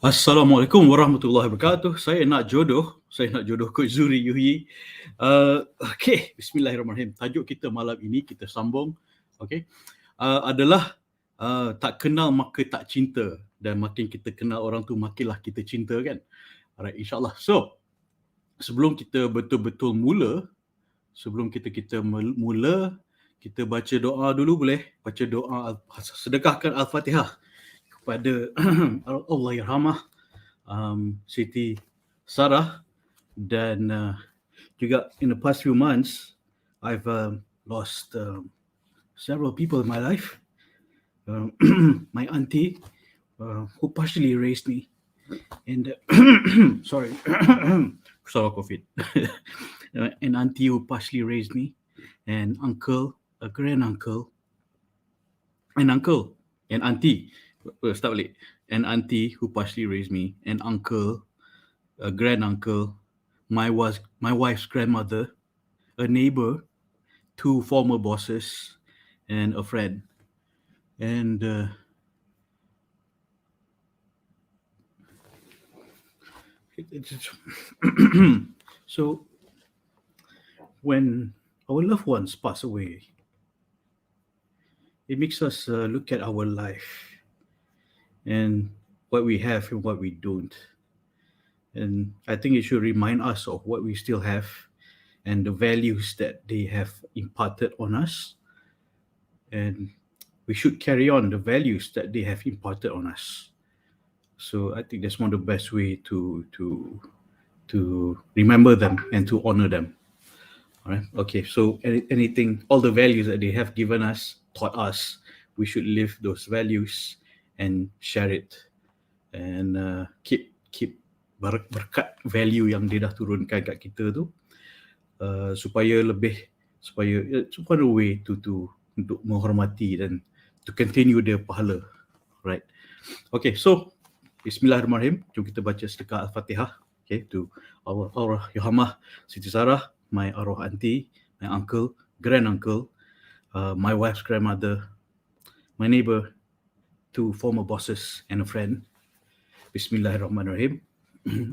Assalamualaikum warahmatullahi wabarakatuh. Saya nak jodoh Coach Zuhri Yuhi. Okey, bismillahirrahmanirrahim. Tajuk kita malam ini kita sambung, okey, adalah tak kenal maka tak cinta, dan makin kita kenal orang tu makinlah kita cinta, kan? Alright, insyaAllah. So, sebelum kita betul-betul mula, kita baca doa dulu, boleh? Baca doa, sedekahkan Al-Fatihah kepada Allahyarhamah Siti Sarah, dan juga in the past few months I've lost several people in my life. My auntie who partially raised me, and sorry COVID. An auntie who partially raised me, and uncle, a granduncle, an uncle, an auntie. Start balik. An auntie who partially raised me, an uncle, a granduncle, my wife's grandmother, a neighbor, 2 former bosses, and a friend. And so when our loved ones pass away, it makes us look at our life and what we have and what we don't. And I think it should remind us of what we still have and the values that they have imparted on us. And we should carry on the values that they have imparted on us. So I think that's one of the best way to remember them and to honor them. All right. Okay. So anything, all the values that they have given us, taught us, we should live those values and share it, and keep berkat value yang dia dah turunkan kat kita tu, supaya it's one way to untuk menghormati dan to continue their pahala, right? Okay, so bismillahirrahmanirrahim. Jom kita baca sedekah Al-Fatihah, okay, to our Allahyarhamah Siti Sarah, my arwah auntie, my uncle, granduncle, my wife's grandmother, my neighbor, 2 former bosses, and a friend. Bismillahirrahmanirrahim.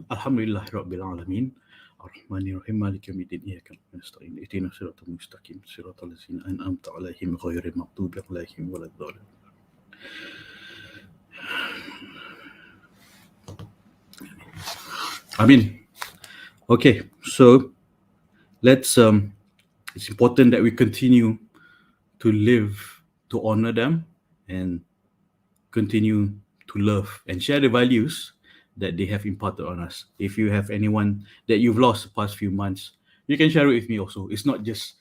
Alhamdulillahirabbil alamin. Arrahmanirrahim. Maliki yaumiddin. Iyyaka na'budu wa iyyaka nasta'in. Ihdinas siratal mustaqim. Siratal ladzina an'amta 'alaihim ghairil maghdubi 'alaihim waladdallin. Amin. Okay, so let's it's important that we continue to live to honor them and continue to love and share the values that they have imparted on us. If you have anyone that you've lost the past few months, you can share it with me also. It's not just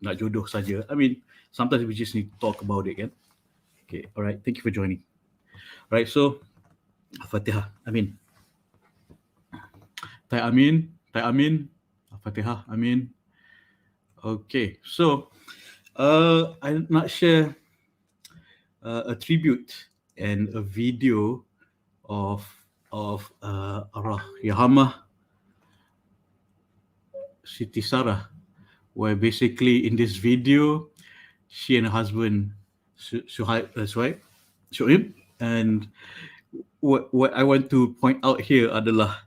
nak jodoh saja. I mean, sometimes we just need to talk about it, kan? Okay, all right. Thank you for joining. All right, so Al-Fatihah. Amin. Tai amin, Al-Fatihah. Amin. Okay, so I'm not share a tribute and a video of Allahyarhamah Siti Sarah, where basically in this video she and her husband Shuaib, and what I want to point out here adalah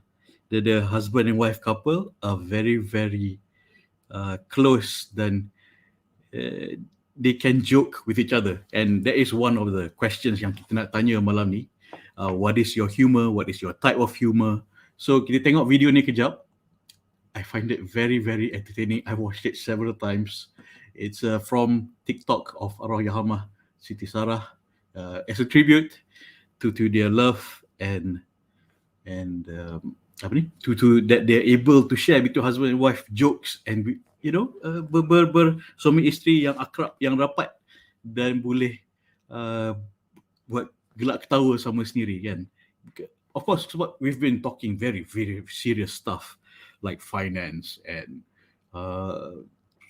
that the husband and wife couple are very, very close, dan they can joke with each other, and that is one of the questions yang kita nak tanya malam ni. What is your humor? What is your type of humor? So kita tengok video ni kejap. I find it very, very entertaining. I've watched it several times. It's from TikTok of Allahyarhamah Siti Sarah, as a tribute to their love and to that they're able to share between husband and wife jokes, and suami isteri yang akrab, yang rapat, dan boleh buat gelak ketawa sama sendiri, kan? Of course, sebab we've been talking very, very serious stuff like finance and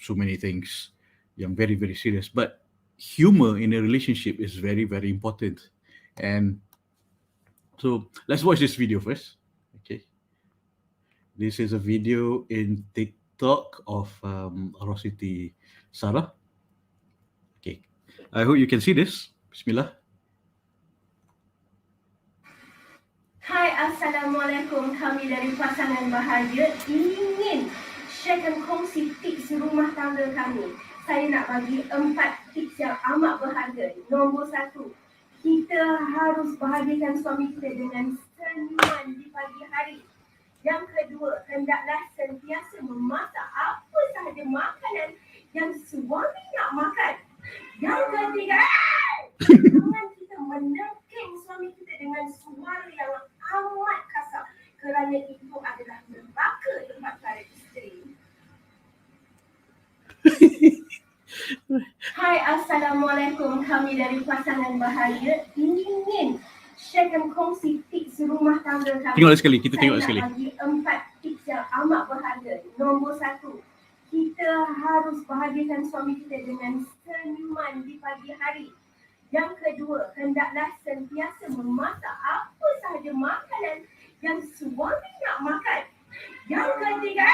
so many things yang very, very serious, but humor in a relationship is very, very important. And so let's watch this video first. Okay, this is a video in TikTok of Siti Sarah. Okay, I hope you can see this. Bismillah. Hi Assalamualaikum. Kami dari pasangan bahagia ingin sharekan kongsi tips rumah tangga kami. Saya nak bagi 4 tips yang amat berharga. Nombor 1, kita harus bahagikan suami kita dengan senyuman di pagi hari. Yang kedua, hendaklah sentiasa memasak apa sahaja makanan yang suami nak makan. Yang ketiga, jangan kita menengking suami kita dengan suara yang amat kasar, kerana itu adalah neraka tempat para isteri. Hai, Assalamualaikum. Kami dari pasangan bahagia ingin sharekan kongsi tips rumah tangga kami. Tengok sekali, kita tengok sekali. Saya nak bagi 4 tips yang amat berharga. Nombor 1, kita harus bahagikan suami kita dengan senyuman di pagi hari. Yang kedua, hendaklah sentiasa memasak apa sahaja makanan yang suami nak makan. Yang ketiga,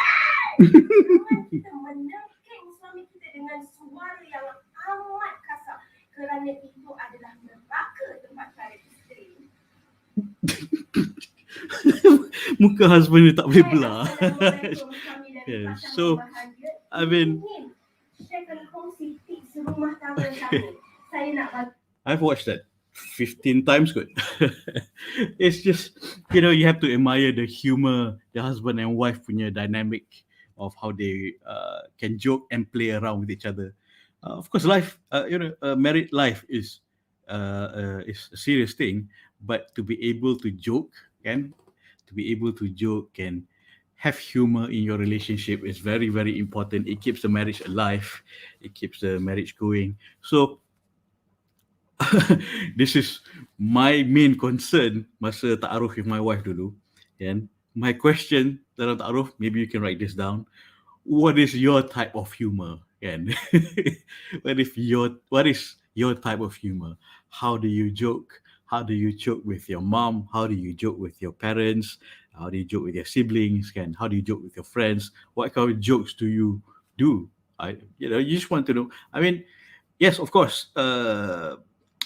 jangan kita menengking suami kita dengan suara yang amat kasar, kerana itu adalah neraka tempat para isteri. Muka husband dia tak boleh belah. Assalamualaikum. Kami dari Yeah, pasangan so, bahagia I mean, ingin sharekan kongsi tips rumah tangga kami. Saya nak bagi I've watched that 15 times kot. It's just, you know, you have to admire the humor, the husband and wife punya dynamic of how they can joke and play around with each other. Of course, life, married life is a serious thing, but to be able to joke and have humor in your relationship is very, very important. It keeps the marriage alive. It keeps the marriage going. So, this is my main concern masa ta'aruf with my wife dulu. And my question dalam ta'aruf, maybe you can write this down. What is your type of humor? And what is your type of humor? How do you joke? How do you joke with your mom? How do you joke with your parents? How do you joke with your siblings? And how do you joke with your friends? What kind of jokes do you do? You just want to know. I mean, yes, of course,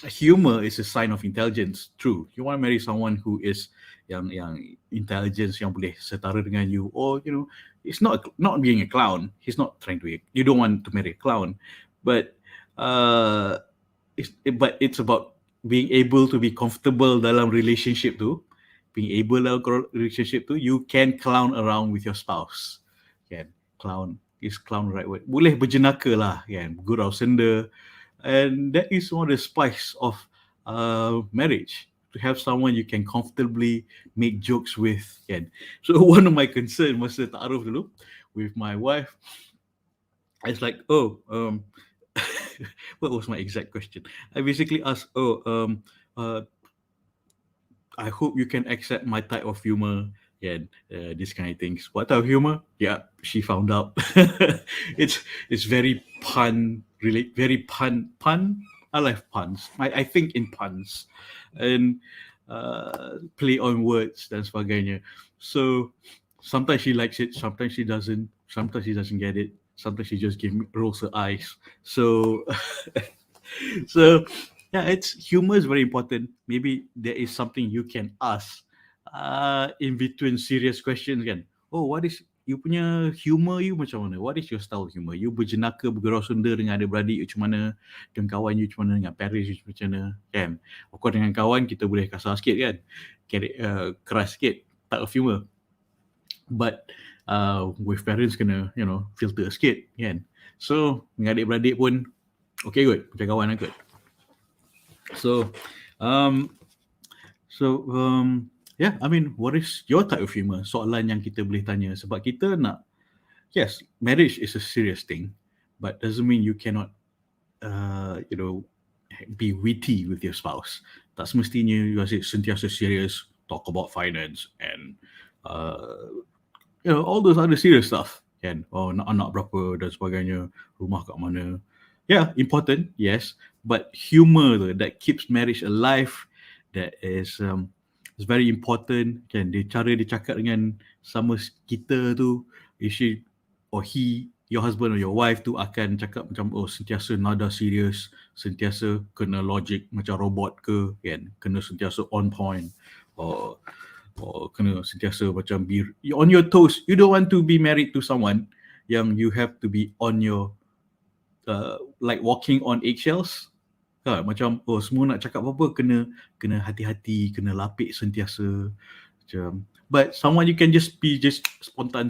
humor is a sign of intelligence. True. You want to marry someone who is yang intelligence, yang boleh setara dengan you, or it's not being a clown. He's not trying to. You don't want to marry a clown, but it's about being able to be comfortable dalam relationship tu. Being able dalam relationship tu, you can clown around with your spouse. Kan? Clown is clown the right word. Boleh berjenaka lah, kan? Gurau senda. And that is one of the spice of marriage, to have someone you can comfortably make jokes with. Kan? So one of my concerns masa ta'aruf dulu with my wife, it's like, what was my exact question? I basically asked, I hope you can accept my type of humor and these kind of things. What type of humor? Yeah, she found out. It's very pun. Really, very pun. I like puns. I think in puns and play on words dan sebagainya. So sometimes she likes it, sometimes she doesn't. Sometimes she doesn't get it. Sometimes she just rolls her eyes. So, yeah, humor is very important. Maybe there is something you can ask in between serious questions kan. Oh, what is you punya humor you macam mana? What is your style of humor? You berjenaka, bergurau senda dengan adik-beradik you macam mana? Dengan kawan you macam mana? Dengan parents you macam mana? Kan? Of course dengan kawan kita boleh kasar sikit kan? Keras sikit. Type of humor. But with parents kena, filter sikit kan? So, dengan adik-beradik pun okay good. Macam kawan lah good. So, yeah, I mean, what is your type of humor? Soalan yang kita boleh tanya. Sebab kita nak, yes, marriage is a serious thing, but doesn't mean you cannot, be witty with your spouse. Tak semestinya you asyik sentiasa serious, talk about finance and, all those other serious stuff. Kan? Oh, nak anak berapa dan sebagainya, rumah kat mana. Yeah, important, yes, but humor that keeps marriage alive, that is very important. Kan, cara dia cakap dengan sama kita tu, she or he, your husband or your wife tu akan cakap macam sentiasa nada serius, sentiasa kena logic macam robot ke, kan, kena sentiasa on point, or kena sentiasa macam be on your toes. You don't want to be married to someone yang you have to be on your like walking on eggshells. Macam semua nak cakap apa-apa kena hati-hati, kena lapik sentiasa macam. But someone you can just be just spontan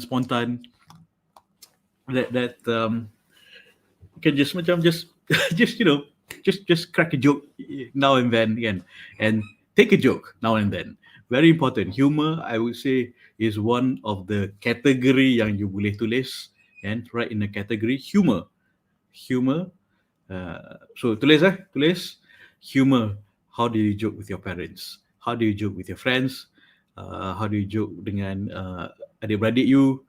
that can just macam just you know just crack a joke now and then kan, and take a joke now and then. Very important. Humor, I would say, is one of the category yang you boleh tulis and right in the category humor. So tulis humor. How do you joke with your parents? How do you joke with your friends? How do you joke dengan adik-beradik you?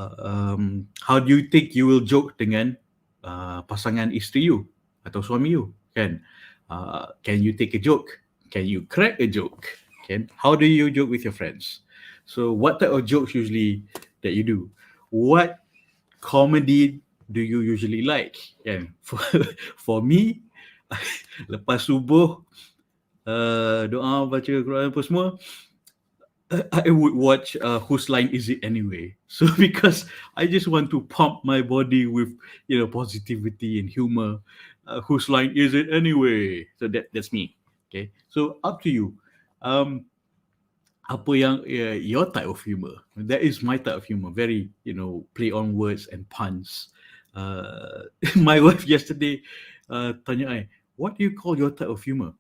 How do you think you will joke dengan pasangan isteri you atau suami you, kan? Can you take a joke? Can you crack a joke? How do you joke with your friends? So what type of jokes usually that you do? What comedy do you usually like? For me, lepas subuh, doa, baca Quran apa semua, I would watch Whose Line Is It Anyway? So because I just want to pump my body with positivity and humor. Whose line is it anyway? So that's me. Okay. So up to you. Apa yang your type of humor? That is my type of humor. Very play on words and puns. My wife yesterday tanya I, what do you call your type of humor?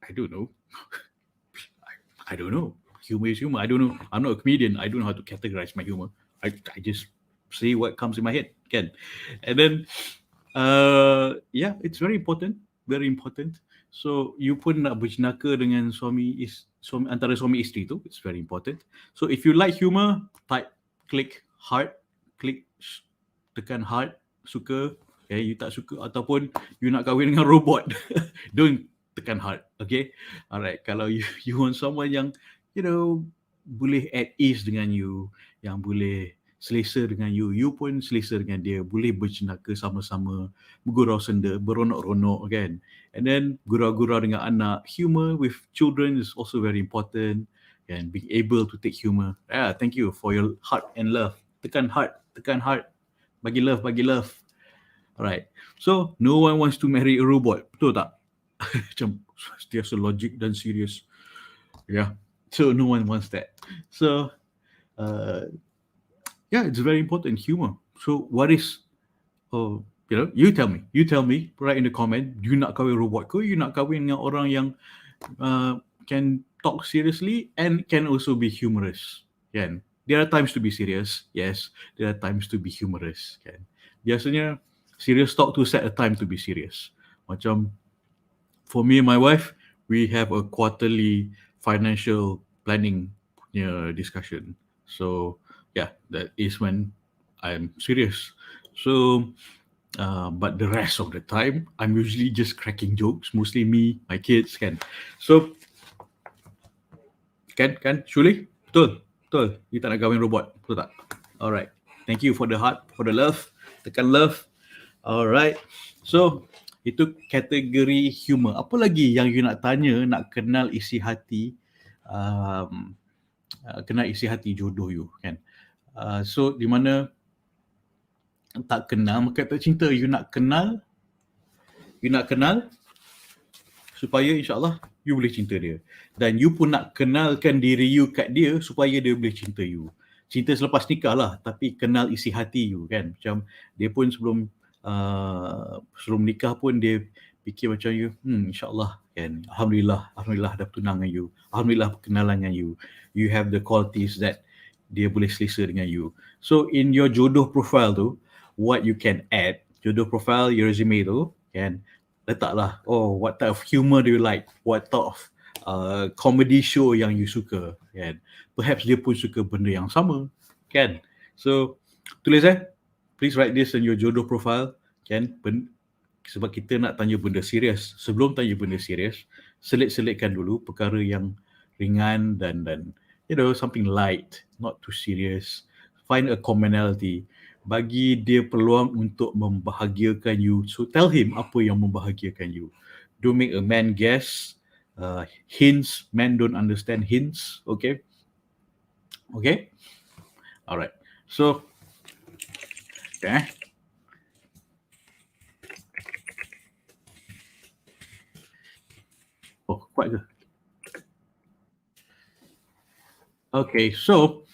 I don't know. I don't know. Humor is humor. I don't know. I'm not a comedian. I don't know how to categorize my humor. I just say what comes in my head, kan? And then, it's very important. Very important. So, you pun nak berjenaka dengan antara suami isteri tu. It's very important. So, if you like humor, click heart, tekan heart, suka. Okay, you tak suka ataupun you nak kahwin dengan robot, don't tekan heart. Okay, alright. Kalau you want someone yang boleh at ease dengan you, yang boleh selesa dengan you pun selesa dengan dia, boleh berjenaka sama-sama, bergurau senda, beronok-ronok, kan? And then gurau-gurau dengan anak. Humor with children is also very important, and being able to take humor. Thank you for your heart and love. Tekan heart, bagi love. Alright. So no one wants to marry a robot, betul tak? Macam sentiasa logik dan serius. Yeah. So no one wants that. So it's very important, humor. So what is you tell me right in the comment, you nak kahwin robot ke, you nak kahwin dengan orang yang can talk seriously and can also be humorous, kan? There are times to be serious, yes, there are times to be humorous, kan? Biasanya serious talk to set a time to be serious. Macam for me and my wife, we have a quarterly financial planning discussion. So that is when I'm serious. So but the rest of the time, I'm usually just cracking jokes, mostly me, my kids, kan. So kan Shuli, betul you tak nak kahwin robot, betul tak? Alright, thank you for the heart, for the love, tekan love. Alright, so itu kategori humor. Apa lagi yang you nak tanya, nak kenal isi hati, kenal isi hati jodoh you, kan? So di mana tak kenal maka tak cinta. You nak kenal supaya insyaAllah you boleh cinta dia, dan you pun nak kenalkan diri you kat dia supaya dia boleh cinta you. Cinta selepas nikah lah, tapi kenal isi hati you, kan? Macam dia pun sebelum nikah pun dia fikir macam you, insyaAllah, kan? Alhamdulillah dah bertunang dengan you, alhamdulillah berkenalan dengan you, you have the qualities that dia boleh selesa dengan you. So in your jodoh profile tu, what you can add, jodoh profile, your resume tu, kan, letaklah, what type of humor do you like, what type of comedy show yang you suka, kan? Perhaps dia pun suka benda yang sama, kan? So tulis please write this in your jodoh profile, kan? Sebab kita nak tanya benda serius. Sebelum tanya benda serius, selit-selitkan dulu perkara yang ringan dan something light, not too serious. Find a commonality. Bagi dia peluang untuk membahagiakan you. So tell him apa yang membahagiakan you. Don't make a man guess. Hints, men don't understand hints, okay? Okay. All right. So, okay. Oh, quite good. Okay. So,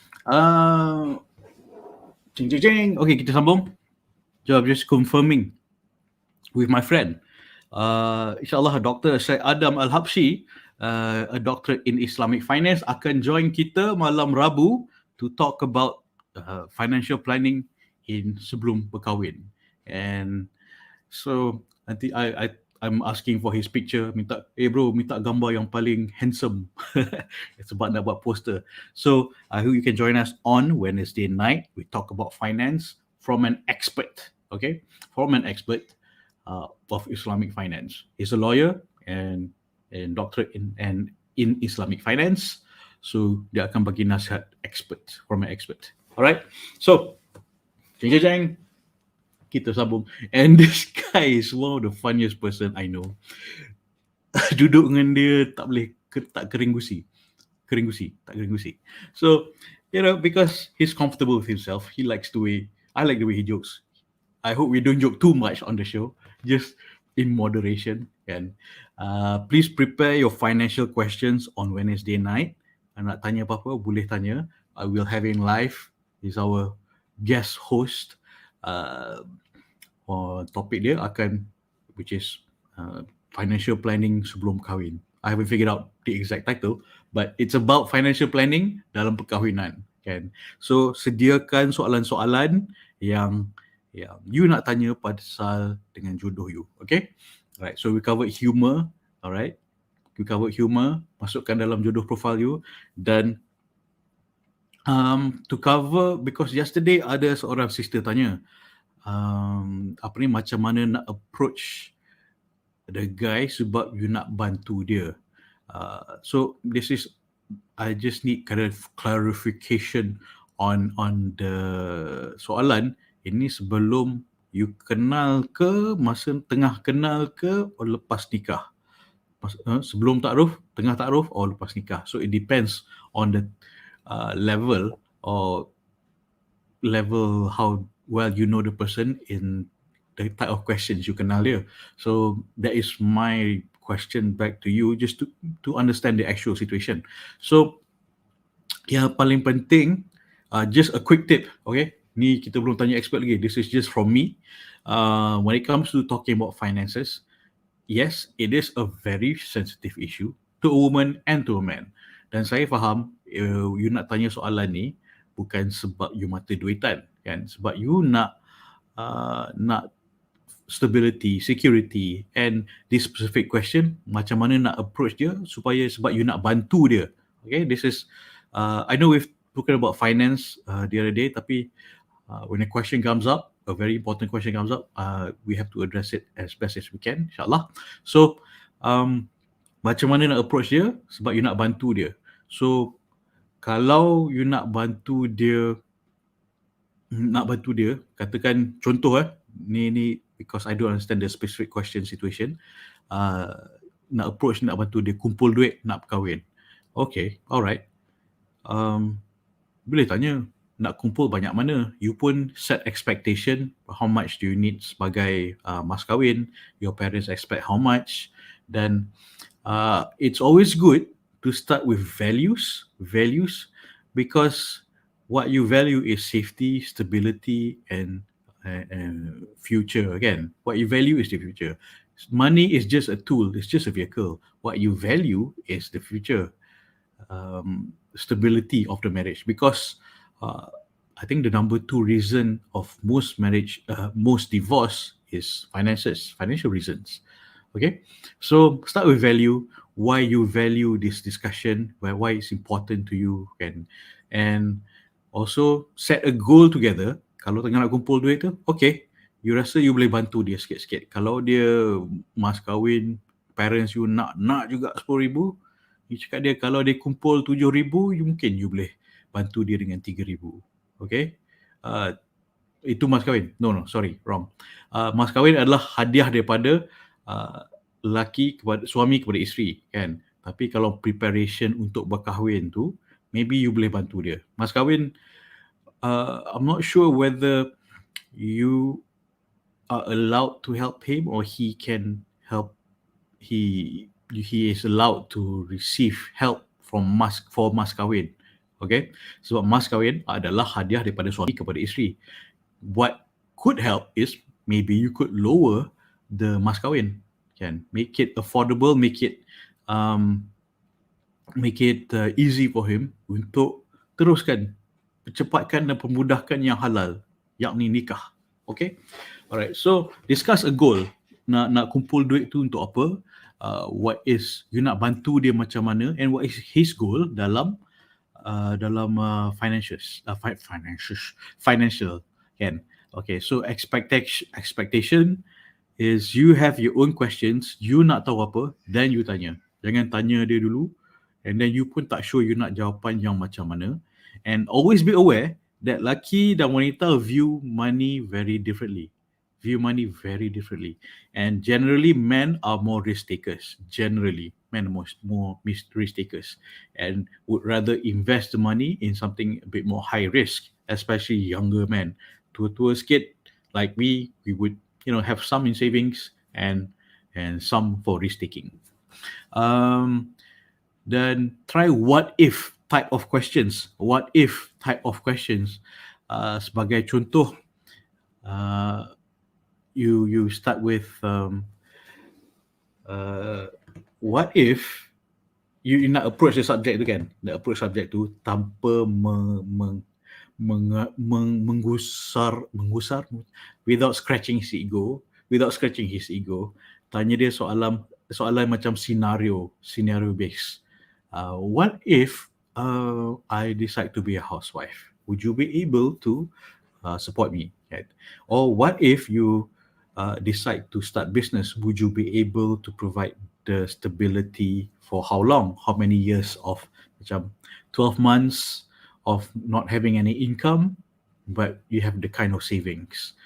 jing jing jing. Okay, kita sambung. So I'm just confirming with my friend. InsyaAllah Dr. Syed Adam Al-Habsyi, a doctorate in Islamic Finance, akan join kita malam Rabu to talk about financial planning in sebelum berkahwin. And so nanti I'm asking for his picture, minta bro, minta gambar yang paling handsome sebab nak buat poster. So I hope you can join us on Wednesday night. We talk about finance from an expert, okay? From an expert of Islamic finance. He's a lawyer and doctorate in Islamic finance. So dia akan bagi nasihat expert, from an expert. Alright. So, jeng jeng jeng. Kita sambung. And this guy is one of the funniest person I know. Duduk dengan dia tak boleh, tak kering gusi. Tak kering gusi. So, because he's comfortable with himself, I like the way he jokes. I hope we don't joke too much on the show, just in moderation. And please prepare your financial questions on Wednesday night. Nak tanya apa-apa, boleh tanya. I will have him live. He's our guest host. Topik dia akan, which is financial planning sebelum kahwin. I haven't figured out the exact title, but it's about financial planning dalam perkahwinan, kan? So sediakan soalan-soalan yang you nak tanya pasal dengan jodoh you, okay? Alright, so we covered humor, alright? We covered humor, masukkan dalam jodoh profile you, dan to cover, because yesterday ada seorang sister tanya, macam mana nak approach the guy sebab you nak bantu dia. So this is, I just need kind of clarification on the soalan. Ini sebelum you kenal ke, masa tengah kenal ke, or lepas nikah? Sebelum takruf, tengah takruf, or lepas nikah? So it depends on the level how well you know the person in the type of questions you kenal dia. So that is my question back to you, just to understand the actual situation. So yang paling penting, just a quick tip, okay? Ni kita belum tanya expert lagi. This is just from me. When it comes to talking about finances, yes, it is a very sensitive issue to a woman and to a man. Dan saya faham, you nak tanya soalan ni bukan sebab you mata duitan, kan? Sebab you nak stability, security, and this specific question, macam mana nak approach dia sebab you nak bantu dia. Okay, this is, I know we've spoken about finance the other day, tapi when a question comes up, a very important question comes up, we have to address it as best as we can, insyaAllah. So, macam mana nak approach dia sebab you nak bantu dia. So, kalau you nak bantu dia, katakan contoh ni because I don't understand the specific question situation, nak bantu dia kumpul duit nak kahwin. Okay, alright. Boleh tanya, nak kumpul banyak mana? You pun set expectation, how much do you need sebagai mas kahwin, your parents expect how much, then it's always good to start with values, because what you value is safety, stability, and future. Again, what you value is the future. Money is just a tool, it's just a vehicle. What you value is the future stability of the marriage, because I think the number 2 reason of most divorce is financial reasons. Okay, so start with value, why you value this discussion, why it's important to you, and also set a goal together. Kalau tengah nak kumpul duit tu, okay, you rasa you boleh bantu dia sikit-sikit. Kalau dia mas kahwin, parents you nak juga 10,000, you cakap dia, kalau dia kumpul 7,000, mungkin you boleh bantu dia dengan 3,000. Okay, itu mas kahwin. No, sorry, wrong. Mas kahwin adalah hadiah daripada suami kepada isteri, kan? Tapi kalau preparation untuk berkahwin tu, maybe you boleh bantu dia. Mas kahwin, I'm not sure whether you are allowed to help him or he can help. He is allowed to receive help for mas kahwin. Okay, sebab mas kahwin adalah hadiah daripada suami kepada isteri. What could help is maybe you could lower the mas kahwin, kan? Make it affordable, make it easy for him untuk teruskan, percepatkan dan permudahkan yang halal, yakni nikah. Okay, alright. So discuss a goal. Nak kumpul duit tu untuk apa? What is, you nak bantu dia macam mana, and what is his goal dalam financial, kan? Okay, so expectation is you have your own questions, you nak tahu apa, then you tanya. Jangan tanya dia dulu, and then you pun tak sure you nak jawapan yang macam mana. And always be aware that lelaki dan wanita view money very differently. And generally, men are more risk takers. Men are more risk takers and would rather invest the money in something a bit more high risk, especially younger men. Tua-tua sikit, like we would, have some in savings and some for risk taking. Then try what if type of questions. Sebagai contoh, you start with what if you nak approach the subject tu, kan? Nak approach subject tu tanpa menggusar, without scratching his ego. Tanya dia soalan macam scenario based. What if I decide to be a housewife? Would you be able to support me? Right? Or what if you decide to start business? Would you be able to provide the stability for how long? How many years of macam 12 months of not having any income, but you have the kind of savings?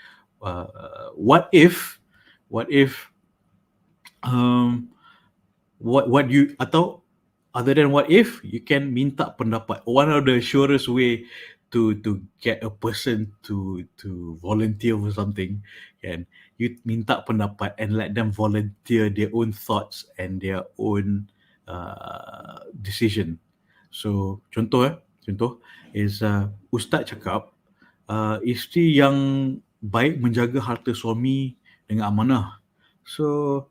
What if atau other than what if, you can minta pendapat. One of the surest way to get a person to volunteer for something, and you minta pendapat and let them volunteer their own thoughts and their own decision. So contoh is ustaz cakap isteri yang baik menjaga harta suami dengan amanah. So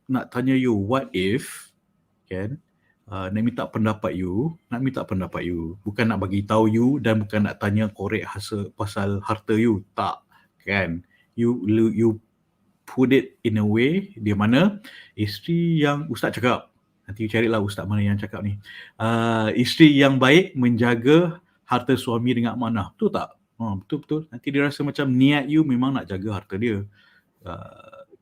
nak tanya you, what if, kan? Nak minta pendapat you, bukan nak bagi tahu you dan bukan nak tanya korek pasal harta you, tak, kan? You put it in a way di mana isteri yang ustaz cakap, nanti you carilah ustaz mana yang cakap ni, isteri yang baik menjaga harta suami dengan amanah, betul tak? Betul. Nanti dia rasa macam niat you memang nak jaga harta dia,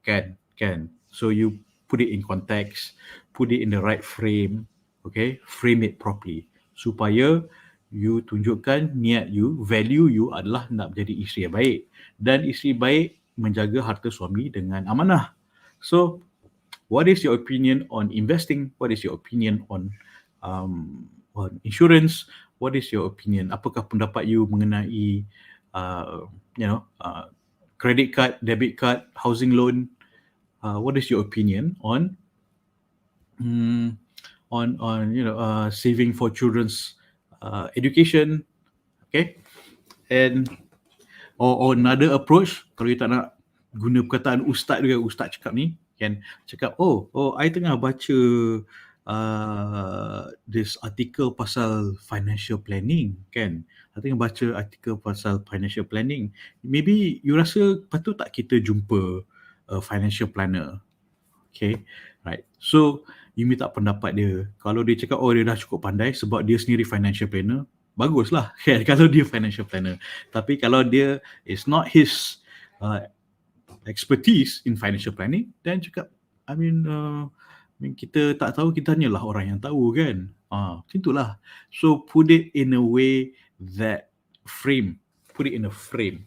kan? So you put it in context, put it in the right frame, okay? Frame it properly supaya you tunjukkan niat you, value you adalah nak menjadi isteri yang baik, dan isteri baik menjaga harta suami dengan amanah. So what is your opinion on investing? What is your opinion on insurance? What is your opinion? Apakah pendapat you mengenai credit card, debit card, housing loan? What is your opinion on saving for children's education? Okay, and or another approach, kalau you tak nak guna perkataan ustaz juga, ustaz cakap ni, kan, cakap I tengah baca this article pasal financial planning, kan? I tengah baca artikel pasal financial planning. Maybe you rasa patut tak kita jumpa a financial planner? Okay, right. So you minta pendapat dia. Kalau dia cakap dia dah cukup pandai sebab dia sendiri financial planner, baguslah, kan? Kalau dia financial planner. Tapi kalau dia is not his expertise in financial planning, then cakap, kita tak tahu, kita tanyalah orang yang tahu, kan? Macam itulah. So put it in a way that put it in a frame,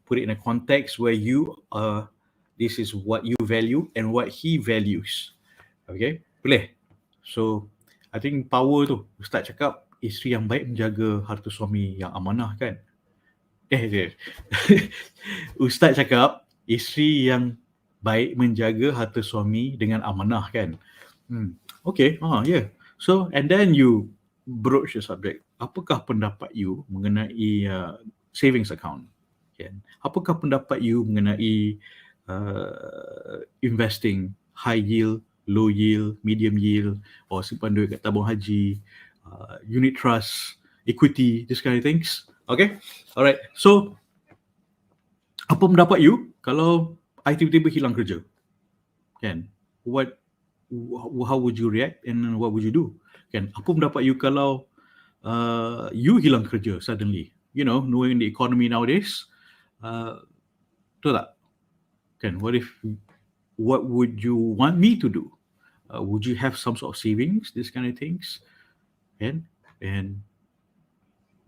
put it in a context where you this is what you value and what he values. Okay, boleh? So I think power tu, Ustaz cakap isteri yang baik menjaga harta suami yang amanah kan. Ustaz cakap isteri yang baik menjaga harta suami dengan amanah kan. Okay, yeah. So and then you broach the subject. Apakah pendapat you mengenai savings account? Kan? Apakah pendapat you mengenai investing, high yield, low yield, medium yield, or simpan duit kat tabung haji, unit trust, equity, this kind of things. Okay, alright. So apa pendapat you kalau I tiba-tiba hilang kerja? Kan? How would you react and what would you do? Kan? Apa pendapat you kalau you hilang kerja suddenly? You know, knowing the economy nowadays, betul tak? Kan? What would you want me to do? Would you have some sort of savings, this kind of things? And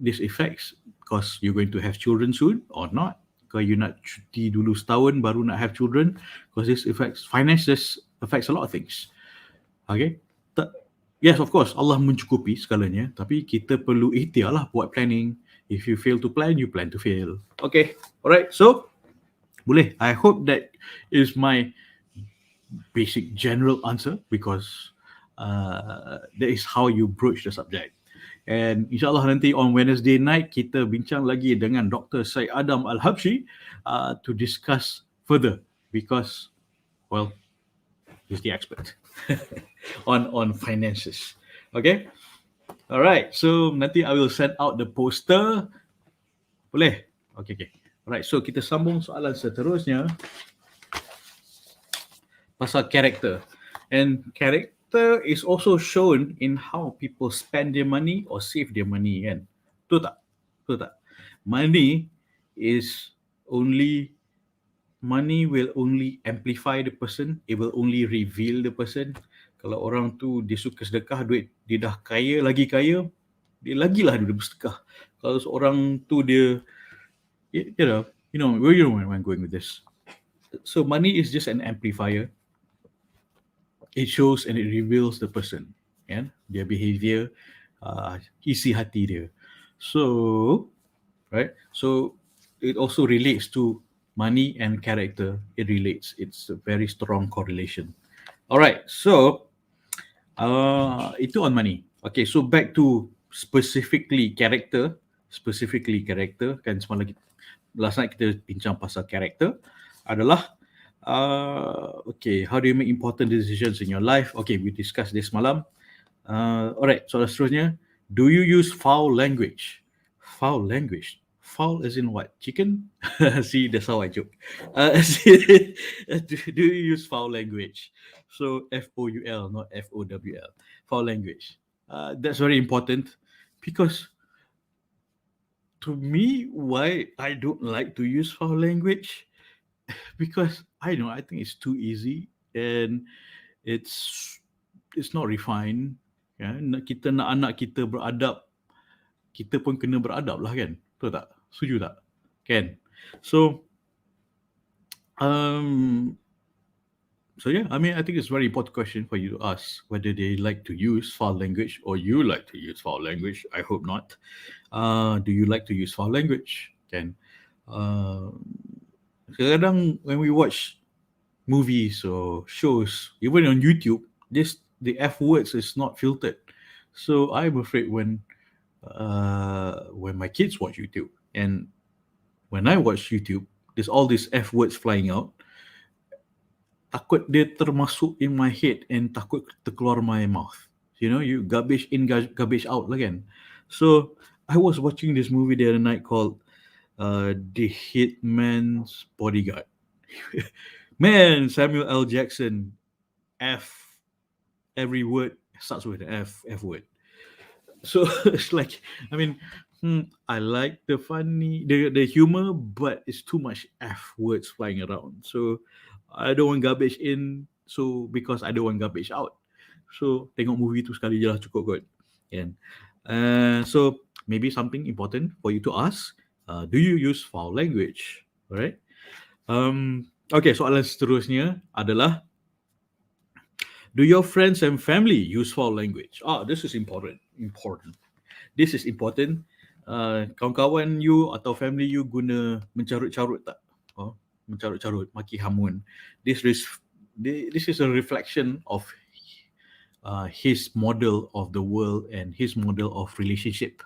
this affects because you're going to have children soon or not. Kalau you nak cuti dulu setahun baru nak have children, because this affects finances, affects a lot of things. Okay? Yes, of course, Allah mencukupi segalanya, tapi kita perlu ikhtiar lah buat planning. If you fail to plan, you plan to fail. Okay, alright, so boleh. I hope that is my basic general answer, because that is how you broach the subject. And insyaAllah nanti on Wednesday night kita bincang lagi dengan Dr. Syed Adam Al-Habshi to discuss further, because, well, he's the expert on finances. Okay? Alright, so nanti I will send out the poster. Boleh? Okay. Alright, so kita sambung soalan seterusnya pasal karakter. And character is also shown in how people spend their money or save their money, kan? Betul tak? Money will only amplify the person. It will only reveal the person. Kalau orang tu dia suka sedekah, duit dia dah kaya, lagi kaya, dia lagilah dia bersedekah. Kalau seorang tu dia, you know where I'm going with this. So money is just an amplifier. It shows and it reveals the person, yeah? Their behavior, isi hati dia. So, right? So it also relates to money and character. It relates. It's a very strong correlation. All right. So itu on money. Okay. So back to specifically character. Kan semalam last night kita bincang pasal character adalah okay, how do you make important decisions in your life? Okay, we discussed this malam. Alright, so seterusnya, do you use foul language? Foul as in what? Chicken? See, that's how I joke. Do you use foul language? So F-O-U-L, not F-O-W-L. Foul language. That's very important, because to me, why I don't like to use foul language, because I think it's too easy and it's not refined. Ya, kita nak anak kita beradab, kita pun kena beradab lah, kan? Betul tak? Setuju tak? Kan? So yeah, I mean, I think it's a very important question for you to ask, whether they like to use foul language or you like to use foul language. I hope not. Do you like to use foul language? Kan? Kadang when we watch movies or shows, even on YouTube, the F words is not filtered. So I'm afraid when my kids watch YouTube, and when I watch YouTube, there's all these F words flying out. Takut dia termasuk in my head and takut terkeluar my mouth. You know, you garbage in, garbage out lah, kan? So I was watching this movie the other night called The Hitman's Bodyguard. Man, Samuel L. Jackson, every word starts with an F word. So it's like, I mean, I like the humor, but it's too much F words flying around. So I don't want garbage in, so because I don't want garbage out. So tengok movie tu sekali je lah cukup kot. And so maybe something important for you to ask, do you use foul language? Alright. Okay, soalan seterusnya adalah, Do your friends and family use foul language? This is important. This is important. Kawan-kawan you atau family you guna mencarut-carut tak? Mencarut-carut, maki hamun. This is a reflection of his model of the world and his model of relationship.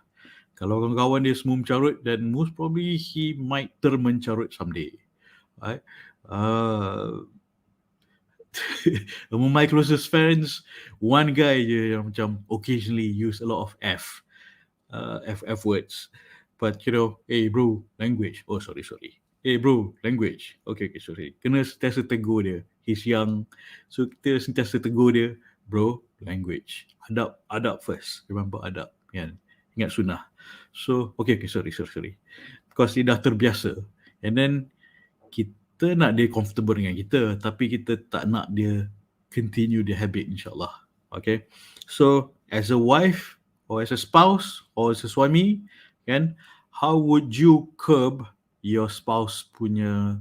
Kalau kawan-kawan dia semua mencarut, then most probably he might termencarut someday. Right? Among my closest friends, one guy je yang macam occasionally use a lot of F words. But you know, hey bro, language. Oh sorry. Hey bro, language. Okay, sorry. Kena sentiasa tegur dia. He's young. So kita sentiasa tegur dia, bro, language. Adab first. Remember adab. Kan? Ingat sunnah. So, okay, sorry. Because dia dah terbiasa. And then, kita nak dia comfortable dengan kita, tapi kita tak nak dia continue the habit, insyaAllah. Okay? So, as a wife, or as a spouse, or as a suami, kan, how would you curb your spouse punya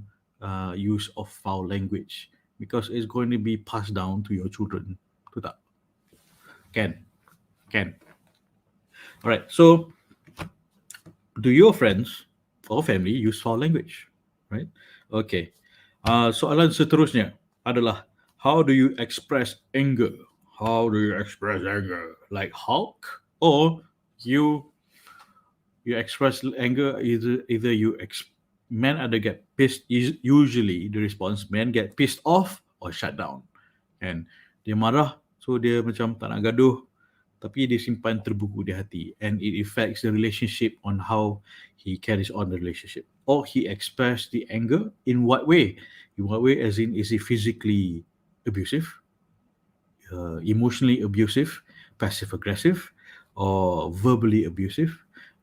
use of foul language? Because it's going to be passed down to your children. Tu tak? Can. Alright, so do your friends or family use foul language? Right? Okay. Soalan seterusnya adalah, how do you express anger? How do you express anger? Like Hulk? Or you express anger either men either get pissed, usually the response, men get pissed off or shut down. And dia marah, so dia macam tak nak gaduh, tapi dia simpan terbuku di hati, and it affects the relationship on how he carries on the relationship. Or he expressed the anger in what way? In what way, as in, is he physically abusive, emotionally abusive, passive aggressive, or verbally abusive?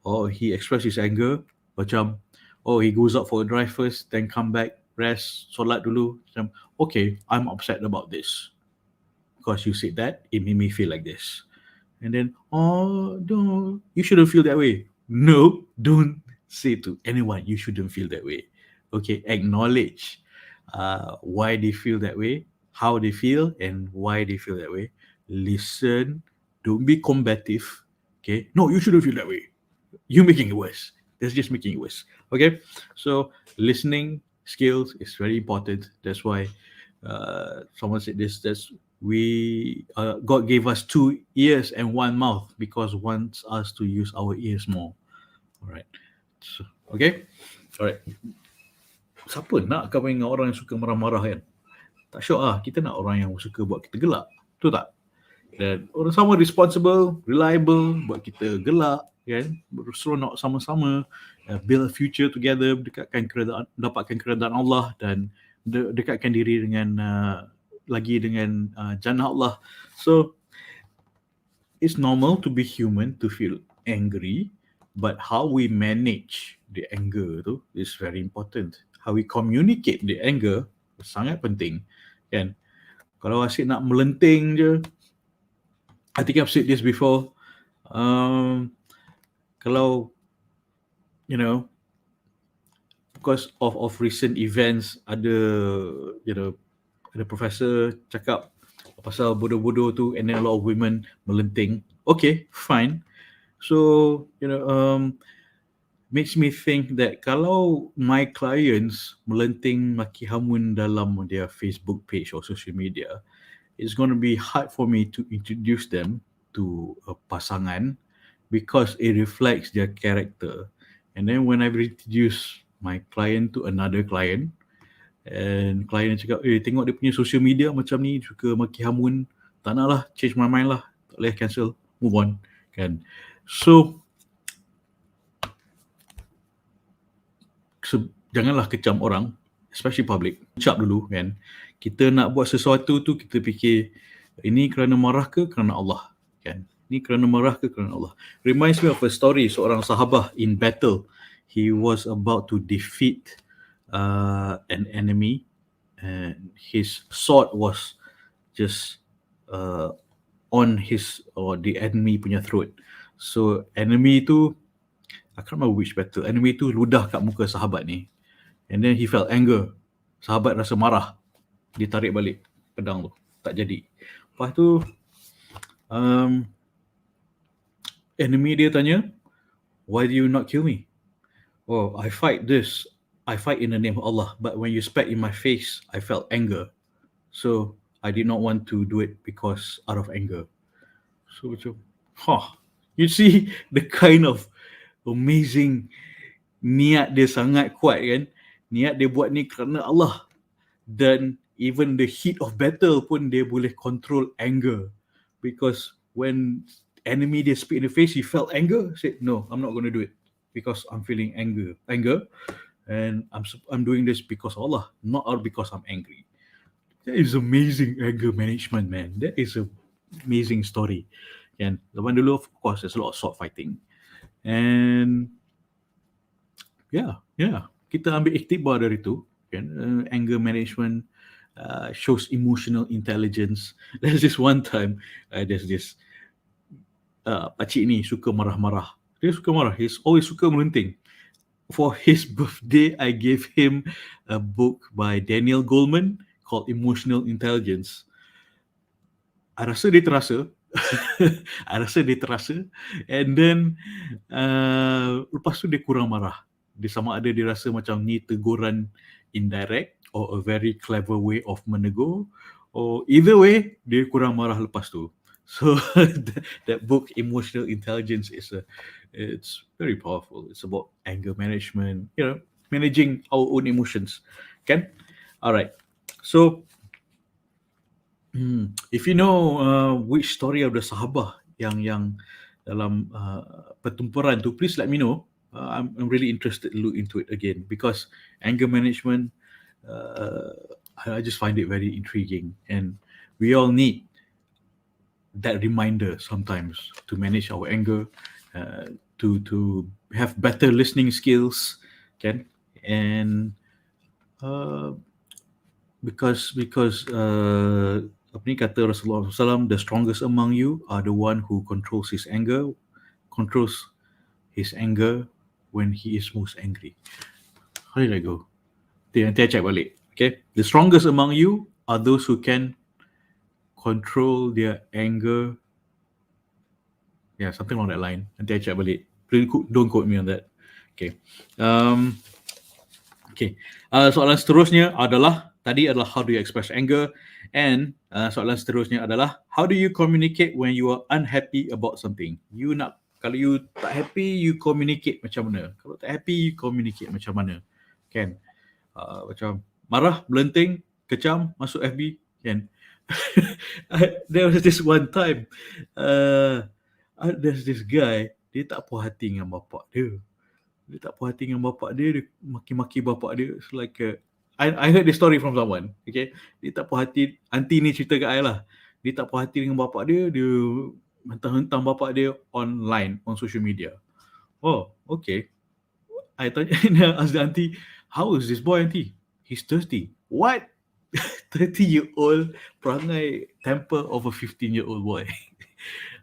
Or he expresses his anger macam, he goes out for a drive first, then come back, rest, solat dulu, macam, okay, I'm upset about this because you said that, it made me feel like this. And then, no, you shouldn't feel that way. No, don't say to anyone you shouldn't feel that way. Okay, acknowledge why they feel that way, how they feel, and why they feel that way. Listen, don't be combative. Okay, no, you shouldn't feel that way. You're making it worse. That's just making it worse. Okay, so listening skills is very important. That's why someone said this, that's God gave us 2 ears and 1 mouth because wants us to use our ears more. Alright. So, okay? Alright. Siapa nak kahwin dengan orang yang suka marah-marah kan? Tak syok lah. Kita nak orang yang suka buat kita gelak. Betul tak? Dan orang sama responsible, reliable, buat kita gelak, kan? Berseronok sama-sama, build a future together, dapatkan keredaan Allah dan dekatkan diri dengan jannah Allah. So it's normal to be human, to feel angry, but how we manage the anger tu is very important. How we communicate the anger sangat penting, kan? Kalau asyik nak melenting je, I think I've said this before, kalau because of recent events, ada professor cakap pasal bodoh-bodoh tu, and then a lot of women melenting. Okay, fine. So, makes me think that kalau my clients melenting maki hamun dalam their Facebook page or social media, it's going to be hard for me to introduce them to a pasangan because it reflects their character. And then when I introduce my client to another client, and klien cakap, tengok dia punya social media macam ni, suka maki hamun, tak nak lah, change my mind lah, tak boleh, cancel, move on, kan. So janganlah kecam orang, especially public. Ucap dulu, kan. Kita nak buat sesuatu tu, kita fikir, ini kerana marah ke kerana Allah, kan. Ini kerana marah ke kerana Allah. Reminds me of a story, seorang sahabah in battle. He was about to defeat an enemy, and his sword was just on his or the enemy punya throat. So enemy tu, I can't remember which battle, enemy tu ludah kat muka sahabat ni, and then he felt anger. Sahabat rasa marah, dia tarik balik pedang tu, tak jadi. Lepas tu enemy dia tanya, why do you not kill me? Oh, I fight in the name of Allah, but when you spat in my face, I felt anger. So I did not want to do it because out of anger. So macam, you see the kind of amazing niat dia sangat kuat kan. Niat dia buat ni kerana Allah. Dan even the heat of battle pun dia boleh control anger. Because when enemy dia spit in the face, he felt anger. Said, no, I'm not going to do it because I'm feeling anger. And I'm doing this because of Allah, not because I'm angry. That is amazing anger management, man. That is an amazing story. And zaman dulu, of course, there's a lot of sword fighting. And yeah, kita ambil iktibar dari itu. Anger management shows emotional intelligence. There's this one time, there's this pakcik ni suka marah-marah. Dia suka marah. He's always suka melenting. For his birthday, I gave him a book by Daniel Goleman called Emotional Intelligence. I rasa dia terasa. And then lepas tu dia kurang marah. Dia sama ada dia rasa macam ni teguran indirect or a very clever way of menegur, or either way dia kurang marah lepas tu. So that book Emotional Intelligence it's very powerful. It's about anger management, managing our own emotions. Kan? Alright. So if you know which story of the sahabah yang dalam pertempuran tu, please let me know. I'm really interested to look into it again, because anger management, I just find it very intriguing, and we all need that reminder sometimes to manage our anger, to have better listening skills, kan? And because apa ni kata Rasulullah SAW, the strongest among you are the one who controls his anger when he is most angry. How did I go? Nanti I check balik. Okay, the strongest among you are those who can control their anger. Yeah, something along that line. Nanti I check balik. Please don't quote me on that. Okay. Soalan seterusnya adalah, tadi adalah how do you express anger, and soalan seterusnya adalah how do you communicate when you are unhappy about something. Kalau you tak happy, you communicate macam mana? Kalau tak happy, you communicate macam mana? Kan? Macam marah, belenting, kecam, masuk FB, kan? There was this one time, there's this guy, dia tak puas hati dengan bapak dia. Dia maki-maki bapak dia. It's like I heard this story from someone. Okay, dia tak puas hati. Aunty ni cerita kat I lah. Dia tak puas hati dengan bapak dia. Dia hentang bapak dia online, on social media. Oh, okay. I asked the auntie, how is this boy, auntie? He's thirsty. What? 30-year-old perangai temper of a 15-year-old boy.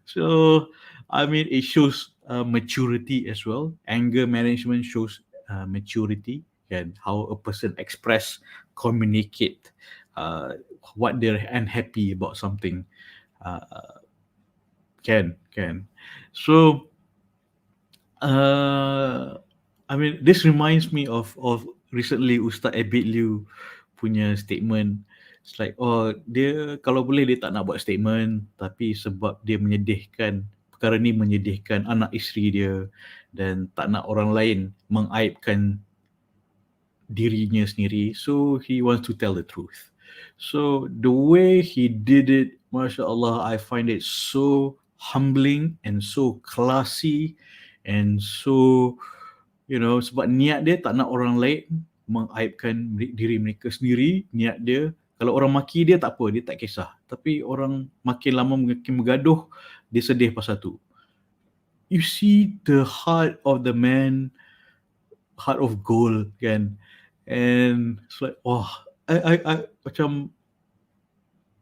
So, I mean, it shows maturity as well. Anger management shows maturity, and how a person communicate what they're unhappy about something. Can. So, I mean, this reminds me of recently Ustaz Abid Liu punya statement. It's like, dia kalau boleh dia tak nak buat statement, tapi sebab dia menyedihkan, perkara ni menyedihkan anak isteri dia, dan tak nak orang lain mengaibkan dirinya sendiri, so he wants to tell the truth. So the way he did it, Masya Allah, I find it so humbling and so classy, and so, sebab niat dia tak nak orang lain mengaibkan diri mereka sendiri. Niat dia, kalau orang maki dia tak apa, dia tak kisah, tapi orang makin lama makin bergaduh, dia sedih pasal tu. You see the heart of the man, heart of gold, kan? And it's like, I macam,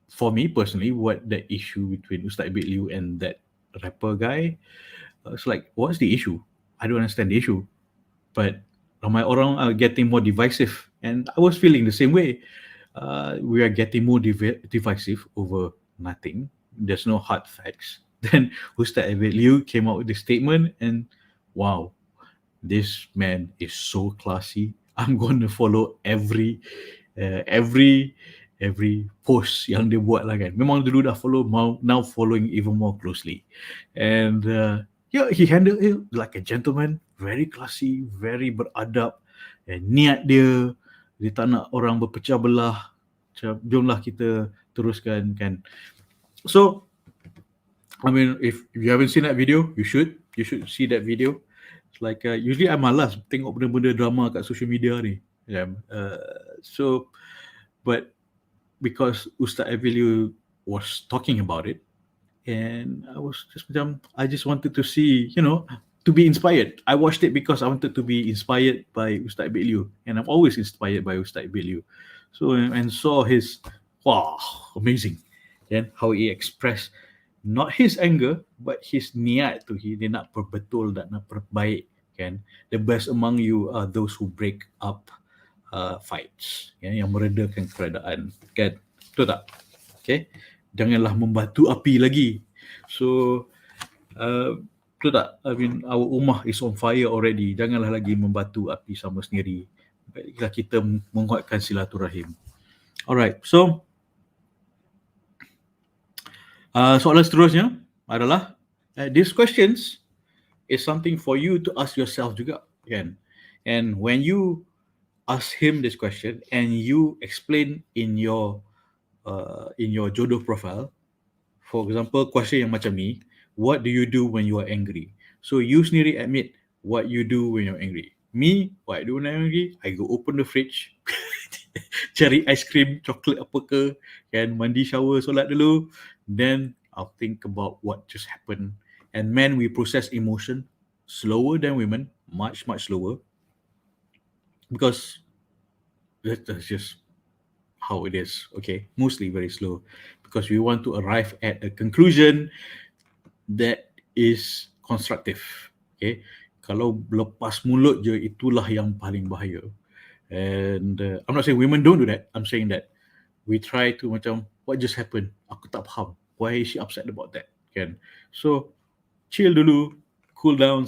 for me personally, what the issue between Ustaz Abid Liu and that rapper guy, it's like, what's the issue? I don't understand the issue. But ramai orang are getting more divisive, and I was feeling the same way. We are getting more divisive over nothing. There's no hard facts. Then Ustaz Liu came out with this statement, and wow, this man is so classy. I'm going to follow every post yang dia buat lah kan. Memang dulu dah follow, now following even more closely. And yeah, he handled it like a gentleman, very classy, very beradab. And niat dia tak nak orang berpecah belah. Macam, jomlah kita teruskan kan. So, I mean, if you haven't seen that video, you should see that video. It's like usually I malas tengok benda-benda drama kat social media ni. Yeah. So, but because Ustaz Liu was talking about it, and I just wanted to see, to be inspired. I watched it because I wanted to be inspired by Ustaz Liu, and I'm always inspired by Ustaz Liu. So, and saw his, wow, amazing. Then how he expressed not his anger, but his niat tu, dia nak perbetul, nak perbaik kan. The best among you are those who break up fights, yang meredakan keadaan kan. Betul tak? Okay, janganlah membatu api lagi. So betul tak? I mean, our ummah is on fire already. Janganlah lagi membatu api sama sendiri. Baiklah kita menguatkan silaturahim. Alright, so soalan seterusnya adalah these questions is something for you to ask yourself juga kan. And when you ask him this question and you explain in your jodoh profile, for example, question yang macam ni, what do you do when you are angry? So you sendiri admit what you do when you're angry. Me, what I do when I'm angry, I go open the fridge, cari ice cream, coklat apa ke, kan, mandi, shower, solat dulu, then I'll think about what just happened. And men, we process emotion slower than women, much slower, because that's just how it is. Okay, mostly very slow, because we want to arrive at a conclusion that is constructive. Okay, kalau lepas mulut je, itulah yang paling bahaya. And I'm not saying women don't do that. I'm saying that we try to macam, what just happened? Aku tak faham. Why is she upset about that? Kan? So chill dulu, cool down.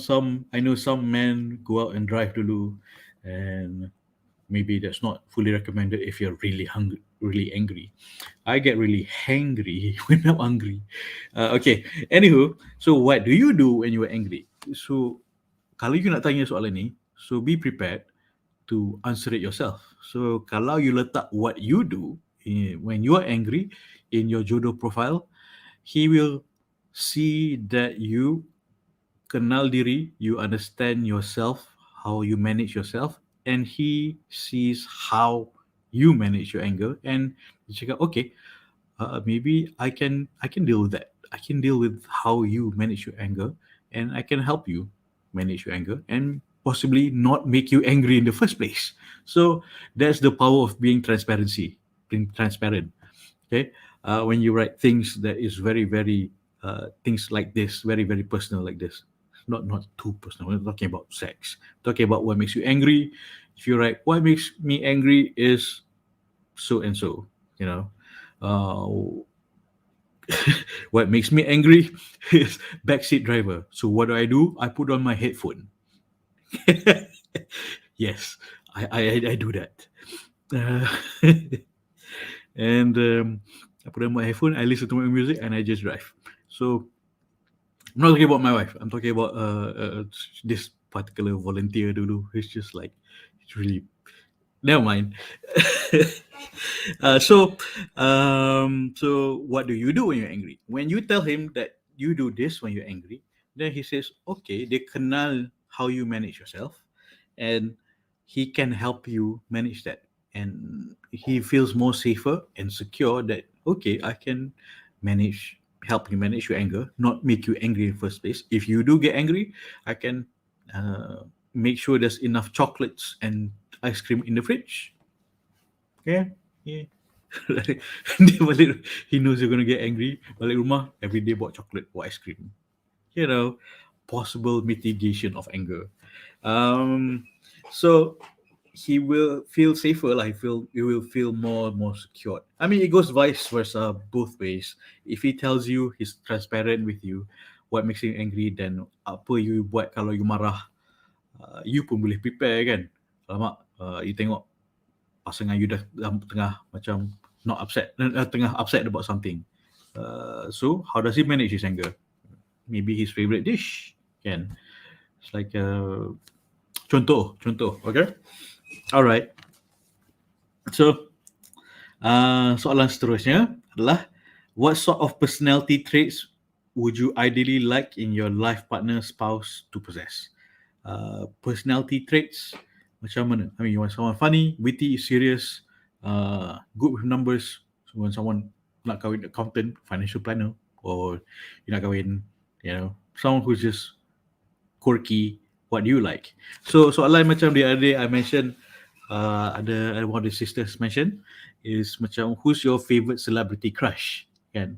I know some men go out and drive dulu, and maybe that's not fully recommended if you're really hungry, really angry. I get really hangry when I'm hungry. Okay, anywho, so what do you do when you are angry? So kalau you nak tanya soalan ni, so be prepared to answer it yourself. So kalau you letak what you do when you are angry in your jodoh profile, he will see that you kenal diri, you understand yourself, how you manage yourself, and he sees how you manage your anger, and he cakap, okay, maybe I can deal with that. I can deal with how you manage your anger, and I can help you manage your anger and possibly not make you angry in the first place. So that's the power of being transparent. Okay, when you write things that is very things like this, very personal like this, not too personal. We're not talking about sex. We're talking about what makes you angry. If you write, what makes me angry is so and so, what makes me angry is backseat driver. So what do? I put on my headphone. Yes, I do that. And I put on my headphone, I listen to my music, and I just drive. So I'm not talking about my wife. I'm talking about this particular volunteer dulu. It's just like, it's really, never mind. So what do you do when you're angry? When you tell him that you do this when you're angry, then he says, okay, they kenal how you manage yourself, and he can help you manage that. And he feels more safer and secure that, okay, I can help you manage your anger, not make you angry in the first place. If you do get angry, I can make sure there's enough chocolates and ice cream in the fridge. Okay? Yeah. He knows you're going to get angry. Balik rumah, every day bought chocolate or ice cream. Possible mitigation of anger. So he will feel safer, like he will feel more secure. I mean, it goes vice versa, both ways. If he tells you, he's transparent with you, what makes you angry, then apa you buat kalau you marah, you pun boleh prepare kan. Alamak, you tengok pasangan you dah tengah macam not upset, tengah upset about something. So how does he manage his anger? Maybe his favorite dish kan. It's like contoh, okay? Alright. So, soalan seterusnya adalah, what sort of personality traits would you ideally like in your life partner, spouse to possess? Personality traits macam mana? I mean, you want someone funny, witty, serious, good with numbers. So when someone nak kahwin accountant, financial planner, or you nak kahwin, someone who's just quirky. What do you like? So soalan macam the other day I mentioned, ada one of the sisters mentioned is macam, who's your favorite celebrity crush? And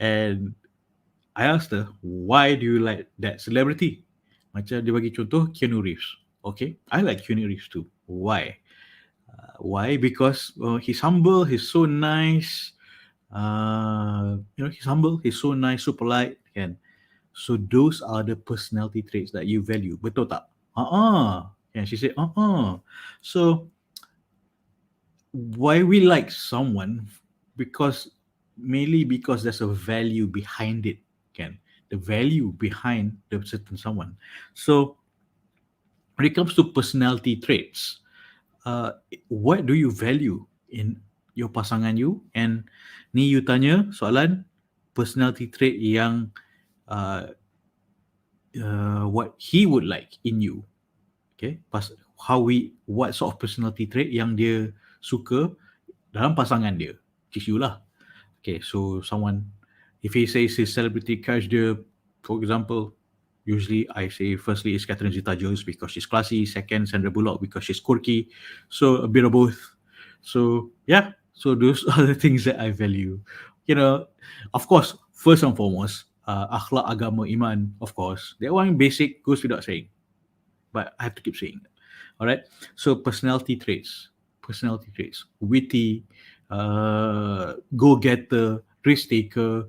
I asked her, why do you like that celebrity? Macam dia bagi contoh Keanu Reeves. Okay, I like Keanu Reeves too. Why? Why? Because he's humble, he's so nice. He's humble, he's so nice, so polite. Kan? So those are the personality traits that you value. Betul tak? And she said, So why we like someone? Mainly because there's a value behind it. Kan? The value behind the certain someone. So when it comes to personality traits, what do you value in your pasangan you? And ni you tanya soalan personality trait yang what he would like in you. Okay, what sort of personality trait yang dia suka dalam pasangan dia, which is you lah. Okay, so someone, if he says his celebrity crush dia, for example, usually I say firstly is Catherine Zeta-Jones because she's classy, second Sandra Bullock because she's quirky, so a bit of both. So yeah, so those are the things that I value. Of course, first and foremost, akhlak, agama, iman, of course. That one basic, goes without saying. But I have to keep saying that. Alright? So personality traits. Witty, go-getter, risk-taker,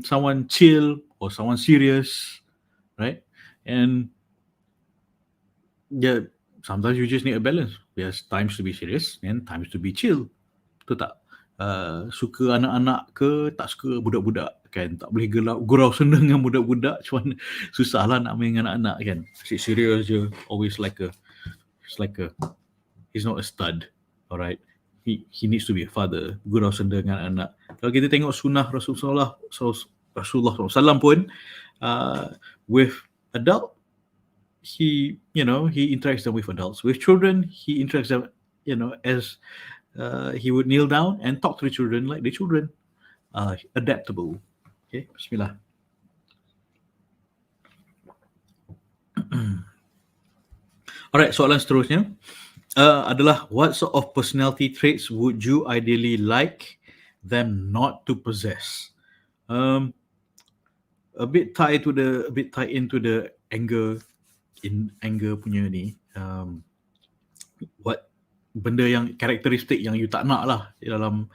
someone chill or someone serious, right? And yeah, sometimes you just need a balance. There's times to be serious and times to be chill. Betul tak? Suka anak-anak ke tak suka budak-budak kan, tak boleh gurau senang dengan budak-budak, cuman susah lah nak main dengan anak-anak kan, asyik serius je, always he's not a stud. Alright, he needs to be a father, gurau senang dengan anak. Kalau kita tengok sunnah Rasulullah SAW pun, with adult, he interacts them with adults. With children, he interacts them as he would kneel down and talk to the children like the children. Adaptable. Okay, bismillah. Alright, soalan seterusnya adalah, what sort of personality traits would you ideally like them not to possess? A bit tied into the anger punya ni. What benda yang karakteristik yang you tak nak lah dalam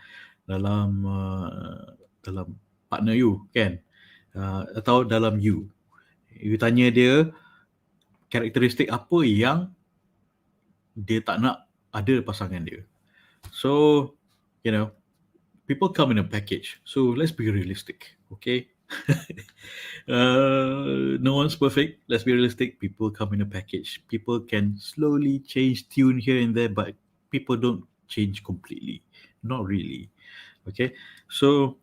partner you kan, atau dalam you tanya dia karakteristik apa yang dia tak nak ada pasangan dia. So people come in a package, so let's be realistic, okay? No one's perfect, let's be realistic. People come in a package. People can slowly change tune here and there, but people don't change completely, not really. Okay, so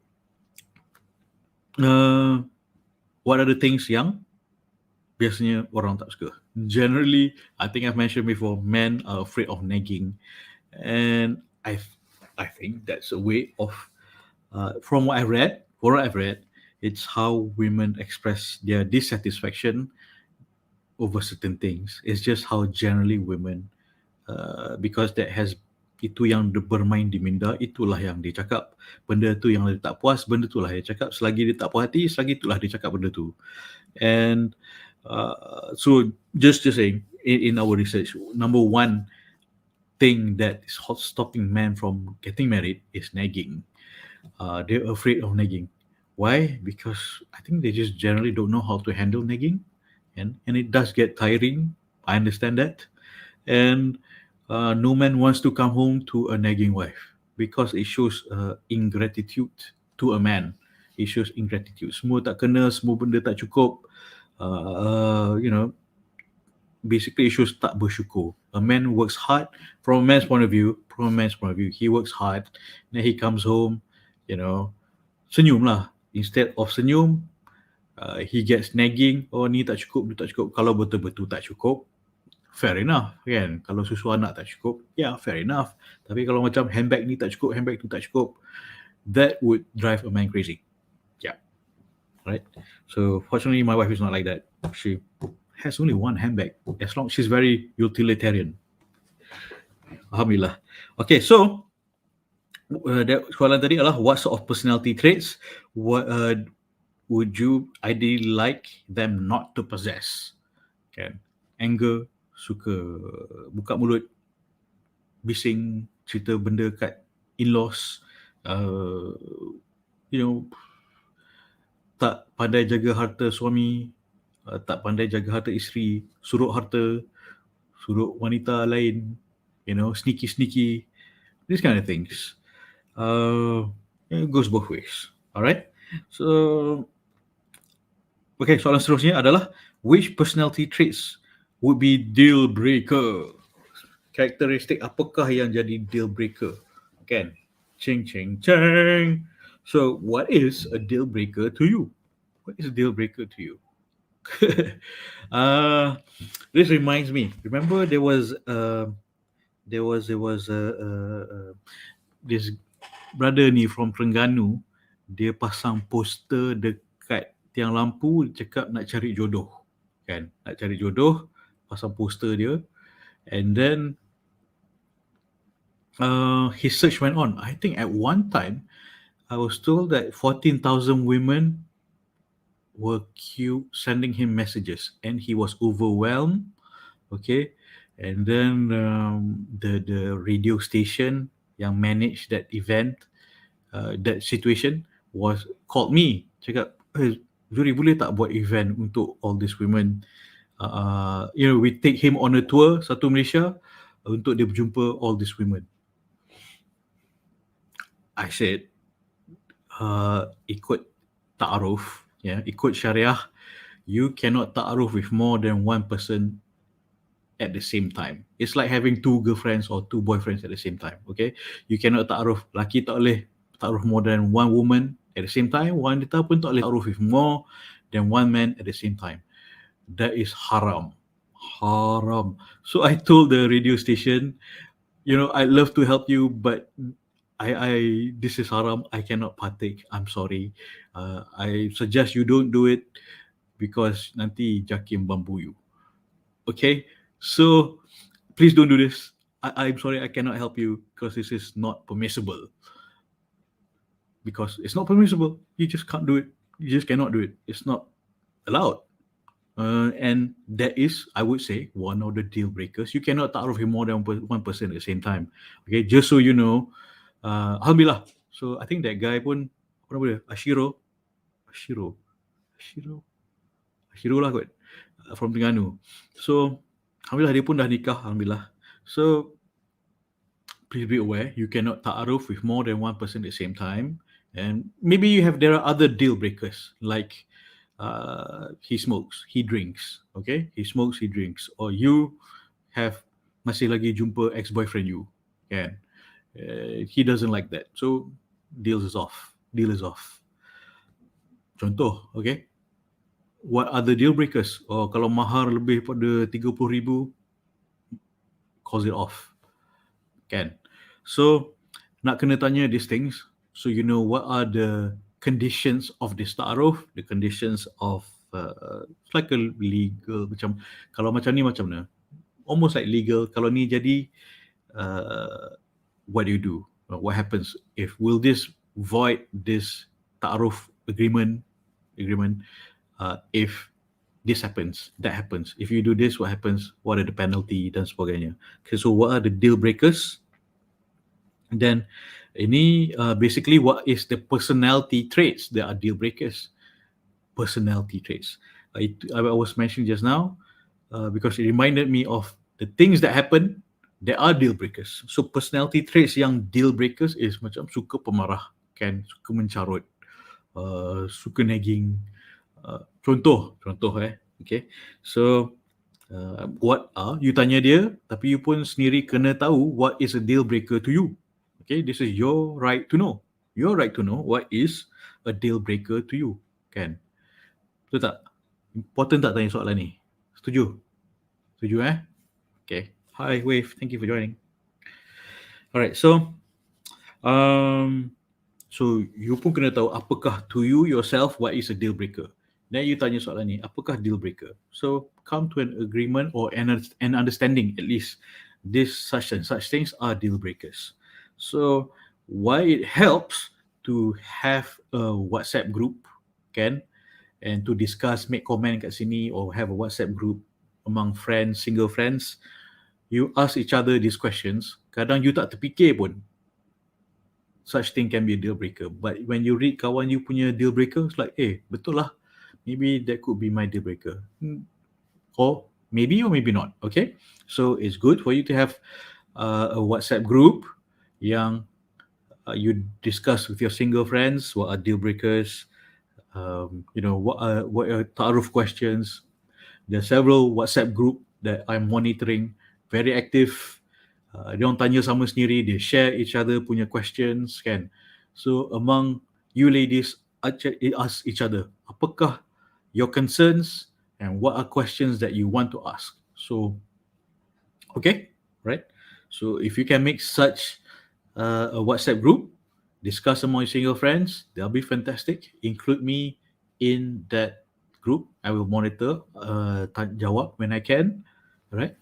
what are the things yang biasanya orang tak suka? Generally, I think I've mentioned before, men are afraid of nagging, and I think that's a way of, from what I've read, it's how women express their dissatisfaction over certain things. It's just how generally women, because that has, itu yang bermain di minda, itulah yang dia cakap. Benda tu yang dia tak puas, benda itulah dia cakap. Selagi dia tak puas hati, selagi itulah dia cakap benda tu. And so just saying, in our research, number one thing that is stopping men from getting married is nagging. They're afraid of nagging. Why? Because I think they just generally don't know how to handle nagging, and it does get tiring. I understand that, and no man wants to come home to a nagging wife because it shows ingratitude to a man. It shows ingratitude. Semua tak kena, semua benda tak cukup. Basically it shows tak bersyukur. A man works hard from a man's point of view. He works hard. Then he comes home, senyum lah. Instead of senyum, he gets nagging. Oh, ni tak cukup, ni tak cukup. Kalau betul-betul tak cukup, fair enough, kan? Kalau susu anak tak cukup, fair enough. Tapi kalau macam handbag ni tak cukup, handbag tu tak cukup, that would drive a man crazy. Right? So fortunately, my wife is not like that. She has only one handbag. As long she's very utilitarian. Alhamdulillah. Okay, so soalan tadi adalah what sort of personality traits would you ideally like them not to possess? Okay. Anger, suka buka mulut, bising, cerita benda kat in-laws, tak pandai jaga harta suami, tak pandai jaga harta isteri, suruh harta, suruh wanita lain, sneaky, these kind of things. It goes both ways. Alright? So, okay, soalan seterusnya adalah which personality traits would be deal breaker? Karakteristik apakah yang jadi deal breaker? Kan? Ching. So, what is a deal breaker to you? What is a deal breaker to you? This reminds me. Remember, there was this brother ni from Terengganu. Dia pasang poster dekat tiang lampu, cakap nak cari jodoh, kan? Nak cari jodoh, pasang poster dia, and then his search went on. I think at one time, I was told that 14,000 women were sending him messages, and he was overwhelmed. Okay, and then the radio station yang manage that event, that situation, called me. Cakap, Zuhri, boleh tak buat event untuk all these women? We take him on a tour satu Malaysia untuk dia berjumpa all these women. I said, ikut ta'aruf, ikut syariah, you cannot ta'aruf with more than one person at the same time. It's like having two girlfriends or two boyfriends at the same time. Okay, you cannot ta'aruf. Laki tak boleh ta'aruf more than one woman at the same time. Wanita pun tak boleh ta'aruf with more than one man at the same time. That is haram. So I told the radio station, I'd love to help you, but this is haram. I cannot partake. I'm sorry. I suggest you don't do it because nanti Jakim bambu you. Okay, so please don't do this. I'm sorry, I cannot help you because this is not permissible. Because it's not permissible. You just can't do it. You just cannot do it. It's not allowed. And that is, I would say, one of the deal breakers. You cannot ta'aruf with more than one person at the same time. Okay, just so you know. Alhamdulillah. So I think that guy pun, apa nama dia? Ashiro lah kot, from Terengganu. So alhamdulillah dia pun dah nikah, alhamdulillah. So please be aware, you cannot ta'aruf with more than one person at the same time. And maybe there are other deal breakers, like he smokes, he drinks. Okay, he smokes, he drinks, or you have masih lagi jumpa ex-boyfriend you, kan? He doesn't like that, so deal is off. Contoh, okay, what are the deal breakers? Kalau mahar lebih pada 30,000, calls it off, kan? So nak kena tanya these things, so you know what are the conditions of this ta'aruf, the conditions of like a legal, macam kalau macam ni macam mana, almost like legal. Kalau ni jadi, what do you do? What happens if, will this void this ta'aruf agreement if this happens, that happens. If you do this, what happens? What are the penalty dan sebagainya. Okay, so what are the deal breakers? And then ini basically what is the personality traits that are deal breakers. Personality traits. I was mentioning just now because it reminded me of the things that happen that are deal breakers. So personality traits yang deal breakers is macam suka pemarah, kan, suka mencarut, suka nagging. Contoh okay. So what are, you tanya dia, tapi you pun sendiri kena tahu what is a deal breaker to you. Okay, this is your right to know. Your right to know what is a deal breaker to you, kan? Betul tak? Important tak tanya soalan ni? Setuju? Setuju Okay. Hi Wave, thank you for joining. Alright, so you pun kena tahu apakah to you yourself what is a deal breaker. Then you tanya soalan ni, apakah deal breaker? So come to an agreement or an understanding at least this such and such things are deal breakers. So why it helps to have a WhatsApp group, kan, and to discuss, make comment kat sini, or have a WhatsApp group among friends, single friends. You ask each other these questions. Kadang you tak terfikir pun such thing can be a deal breaker. But when you read kawan you punya deal breaker, it's like, betul lah. Maybe that could be my deal breaker. Or maybe not. Okay. So it's good for you to have a WhatsApp group yang you discuss with your single friends what are deal breakers. What are ta'aruf questions. There are several WhatsApp group that I'm monitoring, very active. Dia orang tanya sama sendiri, they share each other punya questions, kan. So among you ladies, ask each other, apakah your concerns and what are questions that you want to ask. So, okay, right? So if you can make such a WhatsApp group, discuss among your single friends, that'll be fantastic. Include me in that group. I will monitor, jawab when I can. Alright.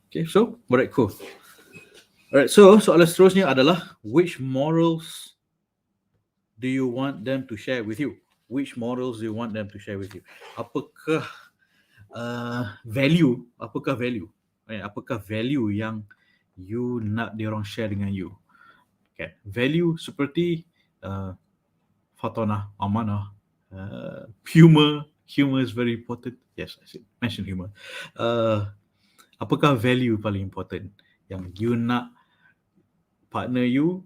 Okay, so, alright, cool. Alright, so soalan seterusnya adalah, which morals do you want them to share with you? Which morals do you want them to share with you? Apakah value? Apakah value yang you nak diorang share dengan you? Okay, value seperti fatonah, amanah, humor. Humor is very important. Yes, I mentioned humor. Apakah value paling important yang you nak partner you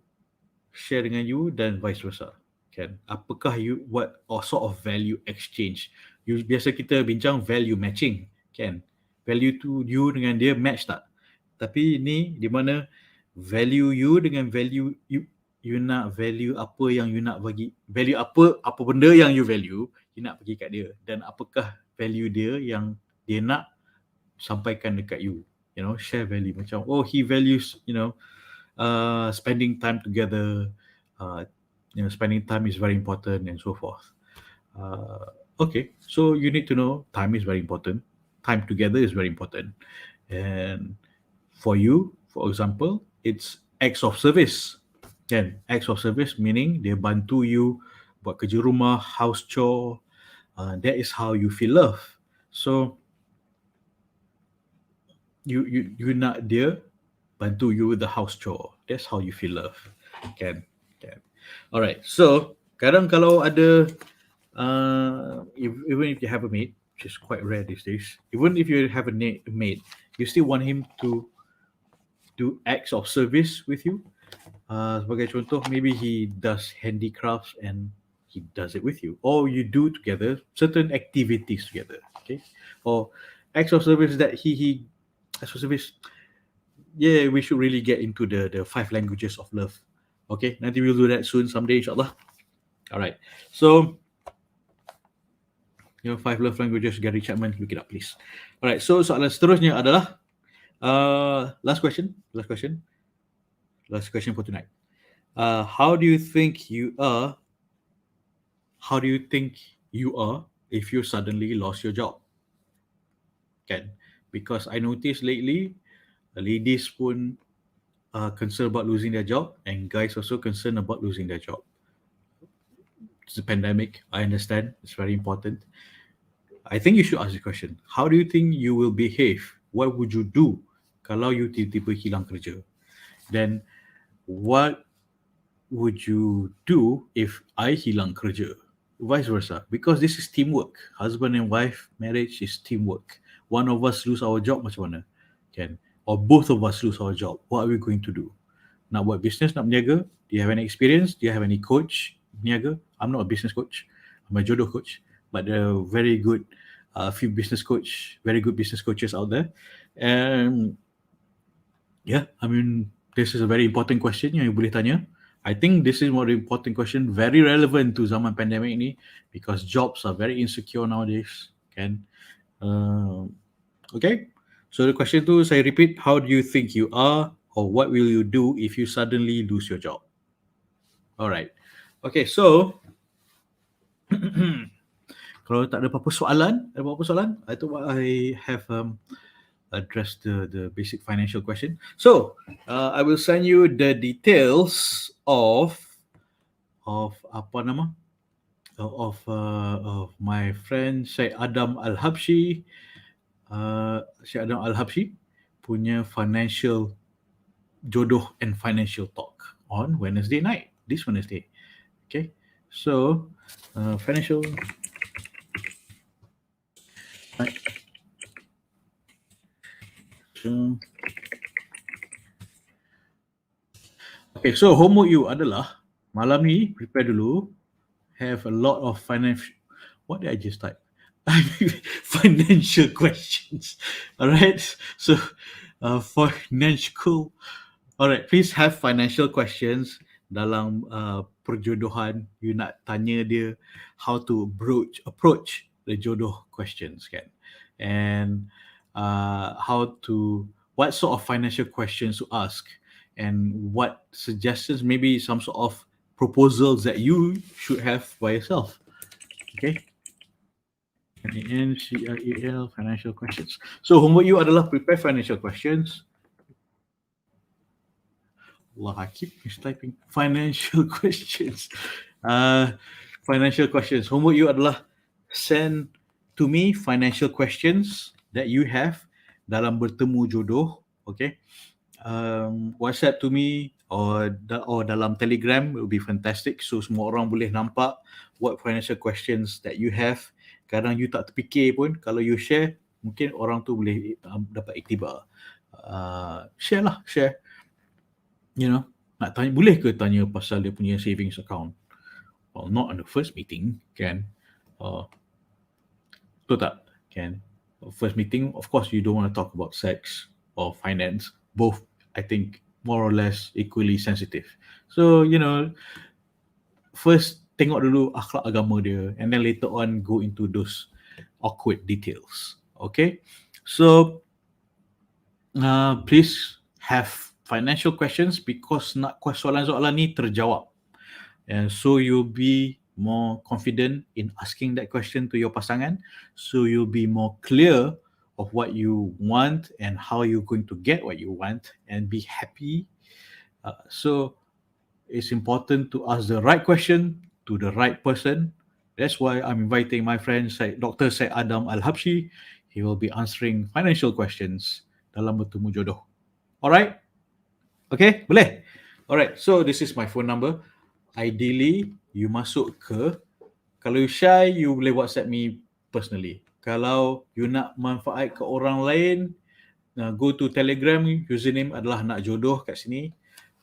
share dengan you dan vice versa? Kan? Apakah what sort of value exchange? Biasa kita bincang value matching, kan? Value tu you dengan dia match tak? Tapi ni di mana value you dengan value you nak value apa yang you nak bagi, value apa benda yang you value, you nak bagi kat dia, dan apakah value dia yang dia nak sampaikan dekat you. Share value macam, he values, spending time together, spending time is very important and so forth. Okay, so you need to know time is very important. Time together is very important. And for you, for example, it's acts of service. Kan? Acts of service meaning dia bantu you buat kerja rumah, house chore. That is how you feel love. So you nak dia bantu you with the house chore. That's how you feel love. Kan? Alright, so kadang kalau ada even if you have a mate, which is quite rare these days, even if you have a mate, you still want him to do acts of service with you. Sebagai contoh, maybe he does handicrafts and he does it with you, or you do together certain activities together. Okay, or acts of service that he acts of service. Yeah, we should really get into the 5 languages of love. Okay, nanti we'll do that soon someday, insyaAllah. Alright, so 5 love languages, Gary Chapman, look it up please. Alright, so soalan seterusnya adalah last question for tonight. How do you think you are if you suddenly lost your job? Kan? Because I noticed lately ladies pun concerned about losing their job, and guys also concerned about losing their job. It's a pandemic, I understand, it's very important. I think you should ask the question. How do you think you will behave? What would you do kalau you tiba-tiba hilang kerja? Then what would you do if I hilang kerja? Vice versa. Because this is teamwork. Husband and wife marriage is teamwork. One of us lose our job, macam mana? Kan? Or both of us lose our job. What are we going to do? Nak buat business, nak berniaga? Do you have any experience? Do you have any coach berniaga? I'm not a business coach. I'm a jodoh coach. But there are very good few business coach, very good business coaches out there. And yeah, I mean, this is a very important question yang you boleh tanya. I think this is more important question, very relevant to zaman pandemic ni, because jobs are very insecure nowadays. Kan? Okay, so the question tu saya repeat, how do you think you are, or what will you do if you suddenly lose your job? Alright, okay, so kalau tak ada apa-apa soalan, I thought I have addressed the basic financial question. So I will send you the details of apa nama of my friend Syed Adam Al-Habshi, punya financial jodoh and financial talk on Wednesday night, this Wednesday. Okay, so financial. Right. Okay, so homework you adalah malam ni prepare dulu, have a lot of financial. What did I just type? Financial questions. All right. So financial. All right. Please have financial questions dalam perjodohan. You nak tanya dia how to approach the jodoh questions, kan? And what sort of financial questions to ask, and what suggestions, maybe some sort of proposals that you should have by yourself. Okay. NCREL financial questions. So homework you adalah prepare financial questions. Allah, I keep mistyping financial questions. Financial questions. Homework you adalah send to me financial questions that you have dalam bertemu jodoh. Okay. WhatsApp to me or dalam Telegram will be fantastic. So semua orang boleh nampak what financial questions that you have. Kadang you tak terfikir pun, kalau you share, mungkin orang tu boleh dapat iktibar. Share. You know, nak tanya, boleh ke tanya pasal dia punya savings account? Well, not on the first meeting, kan? Betul tak? Kan? First meeting, of course, you don't want to talk about sex or finance. Both, I think, more or less equally sensitive. So, you know, first tengok dulu akhlak agama dia, and then later on go into those awkward details. Okay? So, please have financial questions, because nak soalan-soalan ni terjawab. And so you'll be more confident in asking that question to your pasangan. So you'll be more clear of what you want and how you're going to get what you want and be happy. So it's important to ask the right question to the right person. That's why I'm inviting my friend Dr. Syed Adam Al-Habshi. He will be answering financial questions dalam bertemu jodoh. Alright? Okay? Boleh? Alright, so this is my phone number. Ideally, you masuk ke, kalau you shy, you boleh WhatsApp me personally. Kalau you nak manfaat ke orang lain, go to Telegram, username adalah nak jodoh kat sini.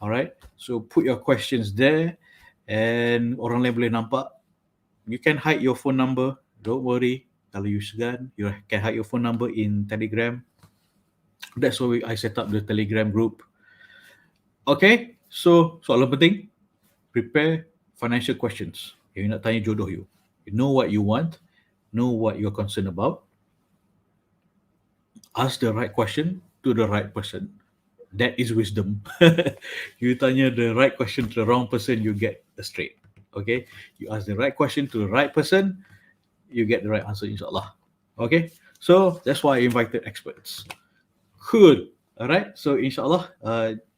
Alright, so put your questions there and orang lain boleh nampak. You can hide your phone number, don't worry. Kalau you segan, you can hide your phone number in Telegram. That's why I set up the Telegram group. Okay, so soalan penting, prepare financial questions. You nak tanya jodoh you. You know what you want, know what you're concerned about. Ask the right question to the right person. That is wisdom. You tanya the right question to the wrong person, you get a straight. Okay, you ask the right question to the right person, you get the right answer, inshallah. Okay, so that's why I invited experts. Cool. All right, so inshallah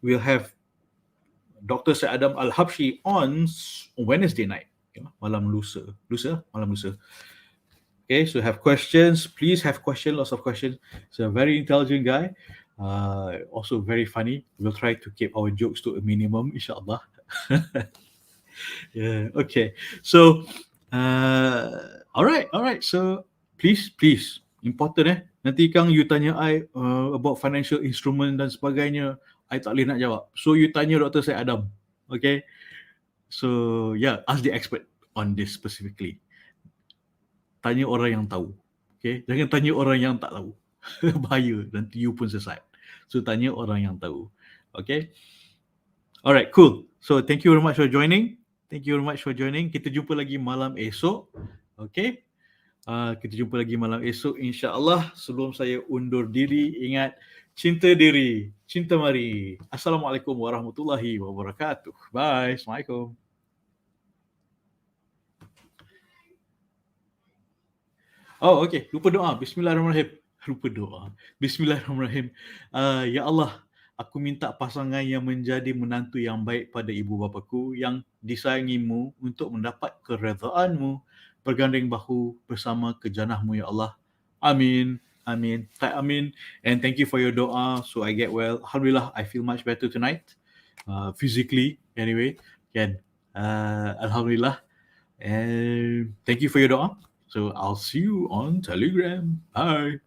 we'll have Dr. Syed Adam Al-Habshi on Wednesday night, malam lusa. Okay, so have questions. Please have questions, lots of questions. He's a very intelligent guy. Also very funny. We'll try to keep our jokes to a minimum, inshallah. Yeah, okay. So, all right. So, please, important Nanti Kang you tanya I about financial instrument dan sebagainya, I tak boleh nak jawab. So, you tanya Dr. Syed Adam. Okay. So, yeah, ask the expert on this specifically. Tanya orang yang tahu. Okay. Jangan tanya orang yang tak tahu. Bahaya. Nanti you pun sesat. So, tanya orang yang tahu. Okay. Alright, cool. So, thank you very much for joining. Kita jumpa lagi malam esok. Okay. Kita jumpa lagi malam esok, insyaAllah. Sebelum saya undur diri, ingat, cinta diri, cinta mari. Assalamualaikum warahmatullahi wabarakatuh. Bye. Assalamualaikum. Oh, okay. Lupa doa. Bismillahirrahmanirrahim. Bismillahirrahmanirrahim. Ya Allah, aku minta pasangan yang menjadi menantu yang baik pada ibu bapaku, yang disayangimu untuk mendapat keredaan-Mu, bergandeng bahu bersama ke jannah-Mu, ya Allah. Amin. Amin. Amin. And thank you for your doa. So I get well. Alhamdulillah, I feel much better tonight. Physically, anyway. Kan. Alhamdulillah. And thank you for your doa. So I'll see you on Telegram. Bye.